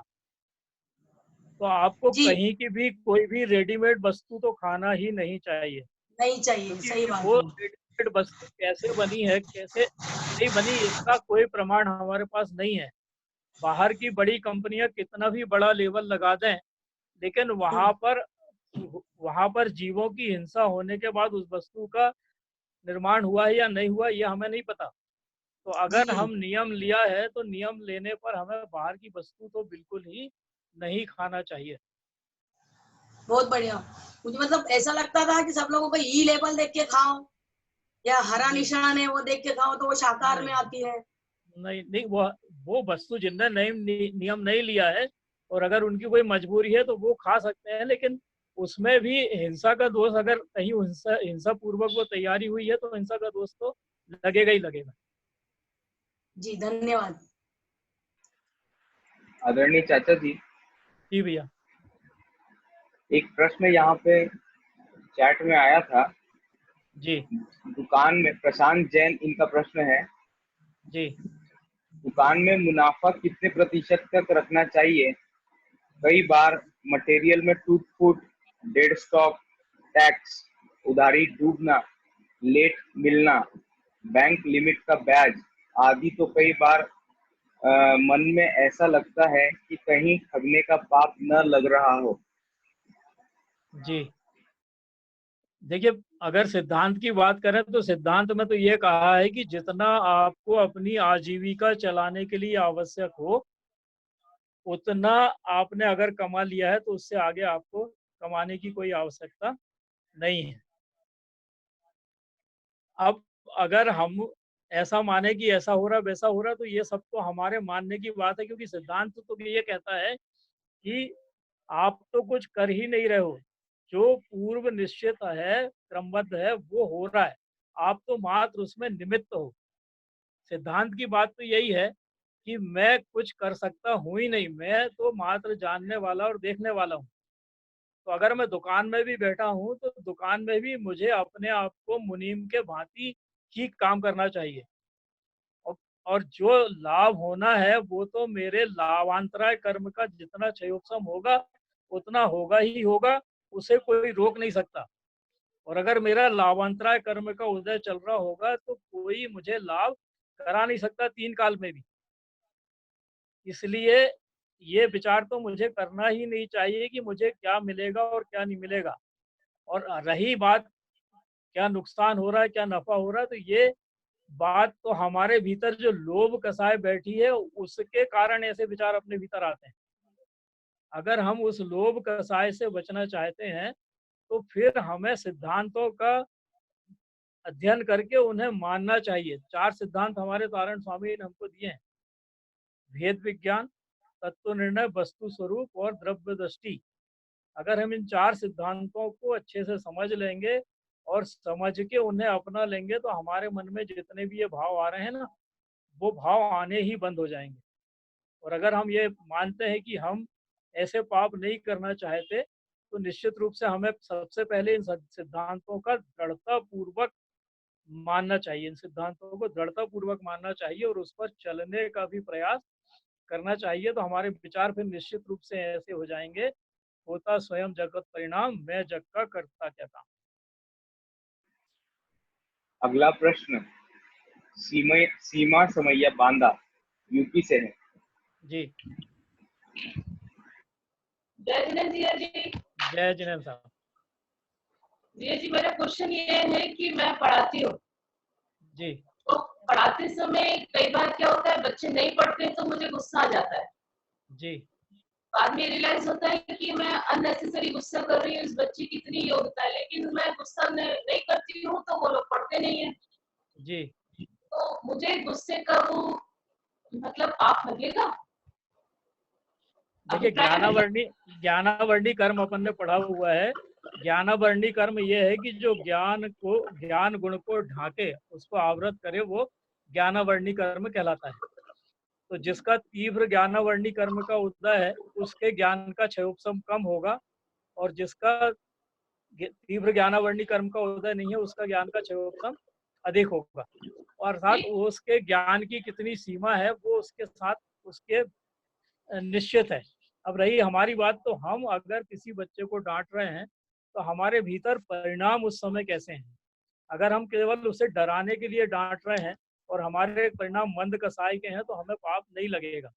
तो आपको जी। कहीं की भी कोई भी रेडीमेड वस्तु तो खाना ही नहीं चाहिए, नहीं चाहिए, क्योंकि सही बात वो है। रेडीमेड वस्तु कैसे बनी है, कैसे नहीं बनी, इसका कोई प्रमाण हमारे पास नहीं है। बाहर की बड़ी कंपनियां कितना भी बड़ा लेवल लगा दें, लेकिन वहां पर जीवों की हिंसा होने के बाद उस वस्तु का निर्माण हुआ है या नहीं हुआ, ये हमें नहीं पता। तो अगर जी, हम नियम लिया है तो नियम लेने पर हमें बाहर की वस्तु तो बिल्कुल ही नहीं खाना चाहिए। बहुत बढ़िया। मुझे मतलब ऐसा लगता था कि सब लोगों को ई लेबल देख के खाओ या हरा जी निशान है वो देख के खाओ तो वो शाकाहार में नहीं आती है। नहीं नहीं, वो वस्तु जिनने नियम नहीं लिया है और अगर उनकी कोई मजबूरी है तो वो खा सकते हैं, लेकिन उसमें भी हिंसा का दोष, अगर कहीं हिंसा हिंसा पूर्वक वो तैयारी हुई है तो हिंसा का दोष तो लगेगा ही लगेगा। जी, धन्यवाद। आदरणीय चाचा जी, जी भैया। एक प्रश्न यहाँ पे चैट में आया था। जी दुकान में, प्रशांत जैन इनका प्रश्न है, जी दुकान में मुनाफा कितने प्रतिशत तक रखना चाहिए? कई बार मटेरियल में टूट फूट, डेड स्टॉक, टैक्स, उधारी डूबना, लेट मिलना, बैंक लिमिट का ब्याज आदि, तो कई बार मन में ऐसा लगता है कि कहीं ठगने का पाप न लग रहा हो। जी देखिए, अगर सिद्धांत की बात करें तो सिद्धांत में तो ये कहा है कि जितना आपको अपनी आजीविका चलाने के लिए आवश्यक हो, उतना आपने अगर कमा लिया है तो उससे आगे आपको कमाने की कोई आवश्यकता नहीं है। अब अगर हम ऐसा माने कि ऐसा हो रहा वैसा हो रहा, तो ये सब तो हमारे मानने की बात है, क्योंकि सिद्धांत तो ये कहता है कि आप तो कुछ कर ही नहीं रहे हो, जो पूर्व निश्चित है, क्रमबद्ध है, वो हो रहा है, आप तो मात्र उसमें निमित्त हो। सिद्धांत की बात तो यही है कि मैं कुछ कर सकता हूँ ही नहीं, मैं तो मात्र जानने वाला और देखने वाला हूँ। तो अगर मैं दुकान में भी बैठा हूँ तो दुकान में भी मुझे अपने आप को मुनीम के भांति ही काम करना चाहिए। और और जो लाभ होना है वो तो मेरे लाभांतराय कर्म का जितना क्षयोक्षम होगा उतना होगा ही होगा, उसे कोई रोक नहीं सकता। और अगर मेरा लाभांतराय कर्म का उदय चल रहा होगा तो कोई मुझे लाभ करा नहीं सकता 3 काल में भी। इसलिए ये विचार तो मुझे करना ही नहीं चाहिए कि मुझे क्या मिलेगा और क्या नहीं मिलेगा। और रही बात क्या नुकसान हो रहा है, क्या नफ़ा हो रहा है, तो ये बात तो हमारे भीतर जो लोभ कसाय बैठी है उसके कारण ऐसे विचार अपने भीतर आते हैं। अगर हम उस लोभ कसाय से बचना चाहते हैं तो फिर हमें सिद्धांतों का अध्ययन करके उन्हें मानना चाहिए। 4 सिद्धांत हमारे तारण स्वामी ने हमको दिए हैं: भेद विज्ञान, तत्व निर्णय, वस्तु स्वरूप और द्रव्य दृष्टि। अगर हम इन 4 सिद्धांतों को अच्छे से समझ लेंगे और समझ के उन्हें अपना लेंगे तो हमारे मन में जितने भी ये भाव आ रहे हैं ना, वो भाव आने ही बंद हो जाएंगे। और अगर हम ये मानते हैं कि हम ऐसे पाप नहीं करना चाहते, तो निश्चित रूप से हमें सबसे पहले इन सिद्धांतों का दृढ़ता पूर्वक मानना चाहिए, इन सिद्धांतों को दृढ़ता पूर्वक मानना चाहिए और उस पर चलने का भी प्रयास करना चाहिए। तो हमारे विचार फिर निश्चित रूप से ऐसे हो जाएंगे: होता स्वयं जगत परिणाम, मैं जग का करता क्या काम। अगला प्रश्न सीमा समैया बांदा यूपी से है। जी जय जिनेन्द्र जिया जी। जय जिनेन्द्र साहब। जिया जी, मेरा क्वेश्चन ये है कि मैं पढ़ाती हूँ, जी तो पढ़ाते समय कई बार क्या होता है, बच्चे नहीं पढ़ते तो मुझे गुस्सा आ जाता है। जी बाद में रियलाइज होता है कि मैं अननेसेसरी गुस्सा कर रही हूँ, इस बच्चे की इतनी योग्यता है, लेकिन मैं गुस्सा नहीं करती हूँ तो वो लोग पढ़ते नहीं है। जी तो मुझे गुस्से का वो मतलब पाप लगेगा? देखिए, ज्ञानावर्णी कर्म अपन ने पढ़ा हुआ है। ज्ञानावर्णी कर्म ये है कि जो ज्ञान गुण को ढाके, उसको आवृत करे, वो ज्ञानावर्णी कर्म कहलाता है। तो जिसका तीव्र ज्ञानावर्णी कर्म का उदय है उसके ज्ञान का क्षयोपशम कम होगा, और जिसका तीव्र ज्ञानावर्णी कर्म का उदय नहीं है उसका ज्ञान का क्षयोपशम अधिक होगा। और अर्थात उसके ज्ञान की कितनी सीमा है वो उसके साथ उसके निश्चित है। अब रही हमारी बात, तो हम अगर किसी बच्चे को डांट रहे हैं तो हमारे भीतर परिणाम उस समय कैसे हैं? अगर हम केवल उसे डराने के लिए डांट रहे हैं और हमारे परिणाम मंद कसाई के हैं तो हमें पाप नहीं लगेगा।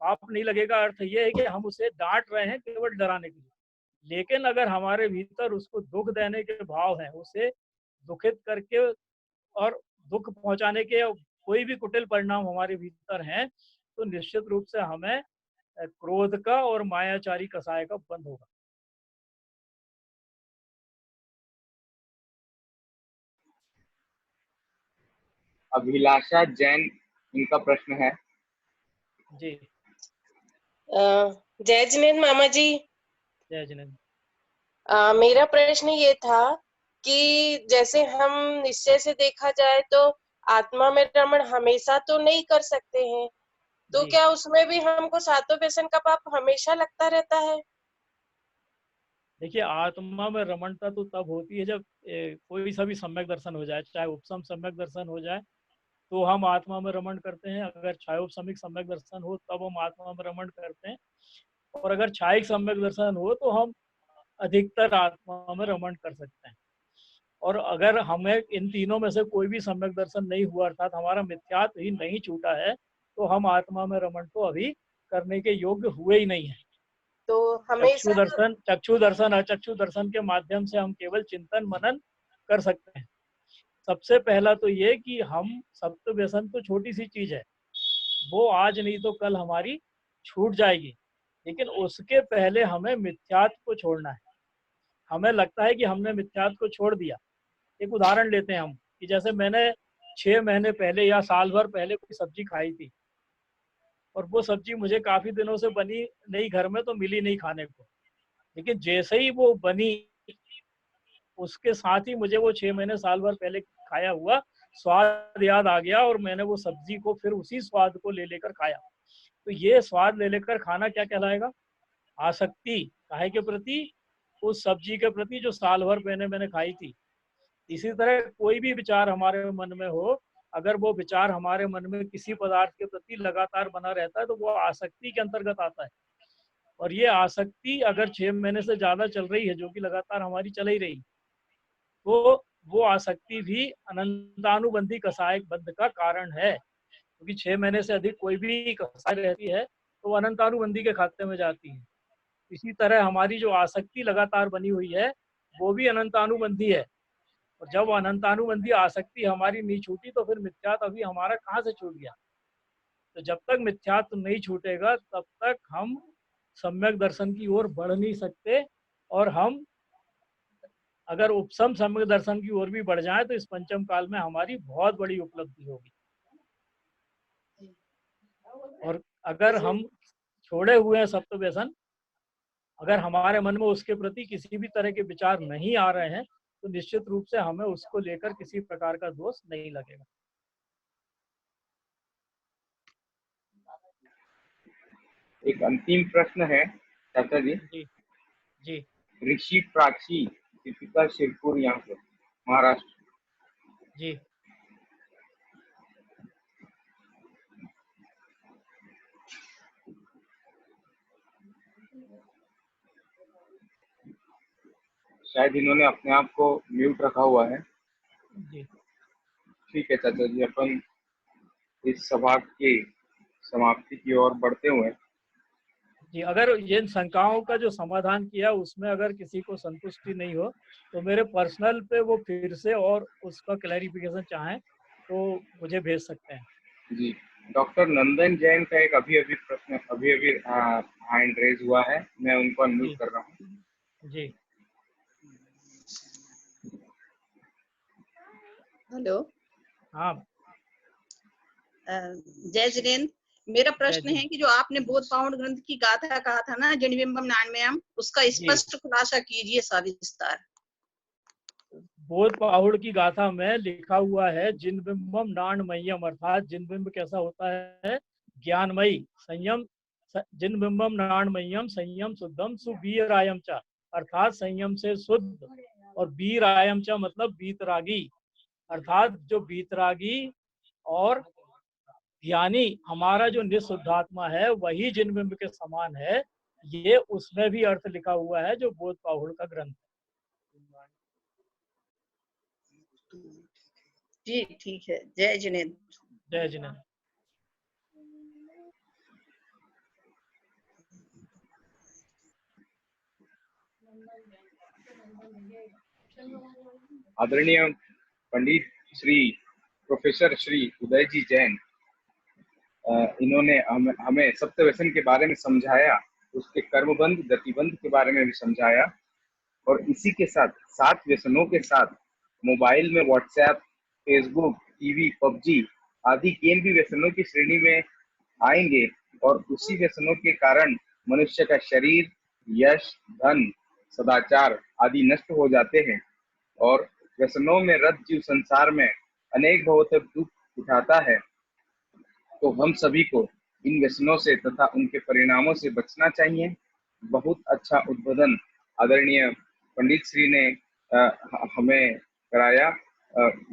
पाप नहीं लगेगा अर्थ ये है कि हम उसे डांट रहे हैं केवल डराने के लिए। लेकिन अगर हमारे भीतर उसको दुख देने के भाव हैं, उसे दुखित करके और दुख पहुंचाने के कोई भी कुटिल परिणाम हमारे भीतर हैं, तो निश्चित रूप से हमें क्रोध का और मायाचारी कसाय का बंध होगा। अभिलाषा जैन, इनका प्रश्न है। जी जय जिनेन्द्र मामा जी। जय जिनेन्द्र। मेरा प्रश्न ये था कि जैसे हम निश्चय से देखा जाए तो आत्मा में रमण हमेशा तो नहीं कर सकते हैं, तो जी क्या उसमें भी हमको सातों व्यसन का पाप हमेशा लगता रहता है? देखिए, आत्मा में रमणता तो तब होती है जब कोई सा भी सम्यक दर्शन हो जाए, चाहे उपसम सम्यक दर्शन हो जाए तो हम आत्मा में रमण करते हैं। अगर छायोपसमिक सम्यक दर्शन हो तब हम आत्मा में रमण करते हैं, और अगर छायिक सम्यक दर्शन हो तो हम अधिकतर आत्मा में रमण कर सकते हैं। और अगर हमें इन तीनों में से कोई भी सम्यक दर्शन नहीं हुआ, अर्थात हमारा मिथ्यात्व ही नहीं छूटा है, तो हम आत्मा में रमण तो अभी करने के योग्य हुए ही नहीं है। तो हमेशा चक्षु दर्शन अचक्षु दर्शन के माध्यम से हम केवल चिंतन मनन कर सकते हैं। सबसे पहला तो ये कि हम सप्त व्यसन तो छोटी सी चीज है, वो आज नहीं तो कल हमारी छूट जाएगी, लेकिन उसके पहले हमें मिथ्यात्व को छोड़ना है। हमें लगता है कि हमने मिथ्यात्व को छोड़ दिया। एक उदाहरण लेते हैं हम, कि जैसे मैंने 6 महीने पहले या साल भर पहले कोई सब्जी खाई थी, और वो सब्जी मुझे काफी दिनों से बनी नहीं घर में, तो मिली नहीं खाने को। लेकिन जैसे ही वो बनी, उसके साथ ही मुझे वो 6 महीने साल भर पहले खाया हुआ स्वाद याद आ गया, और मैंने वो सब्जी को फिर उसी स्वाद को ले लेकर खाया। तो ये स्वाद ले लेकर खाना क्या कहलाएगा? आसक्ति। काहे के प्रति? उस सब्जी के प्रति जो साल भर पहले मैंने खाई थी। इसी तरह कोई भी विचार हमारे मन में हो, अगर वो विचार हमारे मन में किसी पदार्थ के प्रति लगातार बना रहता है तो वो आसक्ति के अंतर्गत आता है। और ये आसक्ति अगर 6 महीने से ज्यादा चल रही है, जो कि लगातार हमारी चल ही रही, तो वो आसक्ति भी अनंतानुबंधी कसाय बंध का कारण है। क्योंकि 6 महीने से अधिक कोई भी कसाय रहती है तो वो अनंतानुबंधी के खाते में जाती है। इसी तरह हमारी जो आसक्ति लगातार बनी हुई है वो भी अनंतानुबंधी है, और जब वो अनंतानुबंधी आसक्ति हमारी नहीं छूटी तो फिर मिथ्यात्व अभी हमारा कहाँ से छूट गया? तो जब तक मिथ्यात्व नहीं छूटेगा तब तक हम सम्यक दर्शन की ओर बढ़ नहीं सकते, और हम अगर उपसम सम्यक दर्शन की ओर भी बढ़ जाए तो इस पंचम काल में हमारी बहुत बड़ी उपलब्धि होगी। और अगर हम छोड़े हुए हैं सप्त व्यसन, अगर हमारे मन में उसके प्रति किसी भी तरह के विचार नहीं आ रहे हैं, तो निश्चित रूप से हमें उसको लेकर किसी प्रकार का दोष नहीं लगेगा। एक अंतिम प्रश्न है चाचा जी। जी जी। ऋषि प्राची, दीपिका शिरपुर, यहाँ से महाराष्ट्र। जी शायद इन्होंने अपने आप को म्यूट रखा हुआ है। जी। ठीक है चाचा जी, अपन इस सभा की समाप्ति की ओर बढ़ते हुए जी, अगर ये शंकाओं का जो समाधान किया उसमें अगर किसी को संतुष्टि नहीं हो तो मेरे पर्सनल पे वो फिर से और उसका क्लैरिफिकेशन चाहें तो मुझे भेज सकते हैं। जी। डॉक्टर नंदन जैन का एक अभी प्रश्न हैंड रेज हुआ है, मैं उनको अनम्यूट कर रहा हूँ। जी। हेलो। हाँ। जय जिनेन्द्र, मेरा प्रश्न है कि जो आपने बोध पावड़ ग्रंथ की गाथा कहा था ना, जिनबिंबम नान्मयम, उसका स्पष्ट खुलासा कीजिए सविस्तार। बोध पाहुड़ की गाथा में लिखा हुआ है जिनबिंबम नाणमय्यम, अर्थात जिनबिंब कैसा होता है? ज्ञानमयी, संयम। जिनबिंबम नाणमय्यम संयम शुद्धम सुबीरायम च, अर्थात संयम से शुद्ध, और बीरायम च मतलब बीतरागी, अर्थात जो बीतरागी और यानी हमारा जो निःशुद्धात्मा है वही जिनबिंब के समान है, ये उसमें भी अर्थ लिखा हुआ है जो बोध पाहुड़ का ग्रंथ है। जी ठीक है। जय जिनेन्द्र। जय जिनेन्द्र। आदरणीय पंडित श्री प्रोफेसर श्री उदय जी जैन, इन्होंने हमें सप्त व्यसन के बारे में समझाया, उसके कर्मबंध गतिबंध के बारे में भी समझाया, और इसी के साथ 7 व्यसनों के साथ मोबाइल में व्हाट्सएप, फेसबुक, टीवी, पबजी आदि गेम भी व्यसनों की श्रेणी में आएंगे, और उसी व्यसनों के कारण मनुष्य का शरीर, यश, धन, सदाचार आदि नष्ट हो जाते हैं, और व्यसनों में रत जीव संसार में अनेक भावों तक दुख उठाता है। तो हम सभी को इन व्यसनों से तथा उनके परिणामों से बचना चाहिए। बहुत अच्छा उद्बोधन आदरणीय पंडित श्री ने हमें कराया।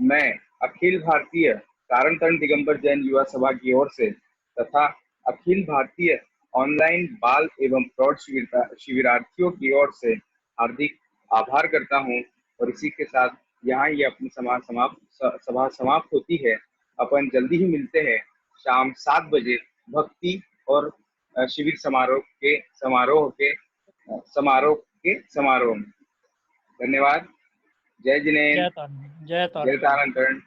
मैं अखिल भारतीय तारण तरण दिगंबर जैन युवा सभा की ओर से तथा अखिल भारतीय ऑनलाइन बाल एवं प्रौढ़ शिविरार्थियों की ओर से हार्दिक आभार करता हूं, और इसी के साथ यहाँ ये अपनी सभा समाप्त होती है। अपन जल्दी ही मिलते हैं शाम 7 बजे भक्ति और शिविर समारोह में। धन्यवाद। जय जिनेन्द्र। जय तारण। जय तारण।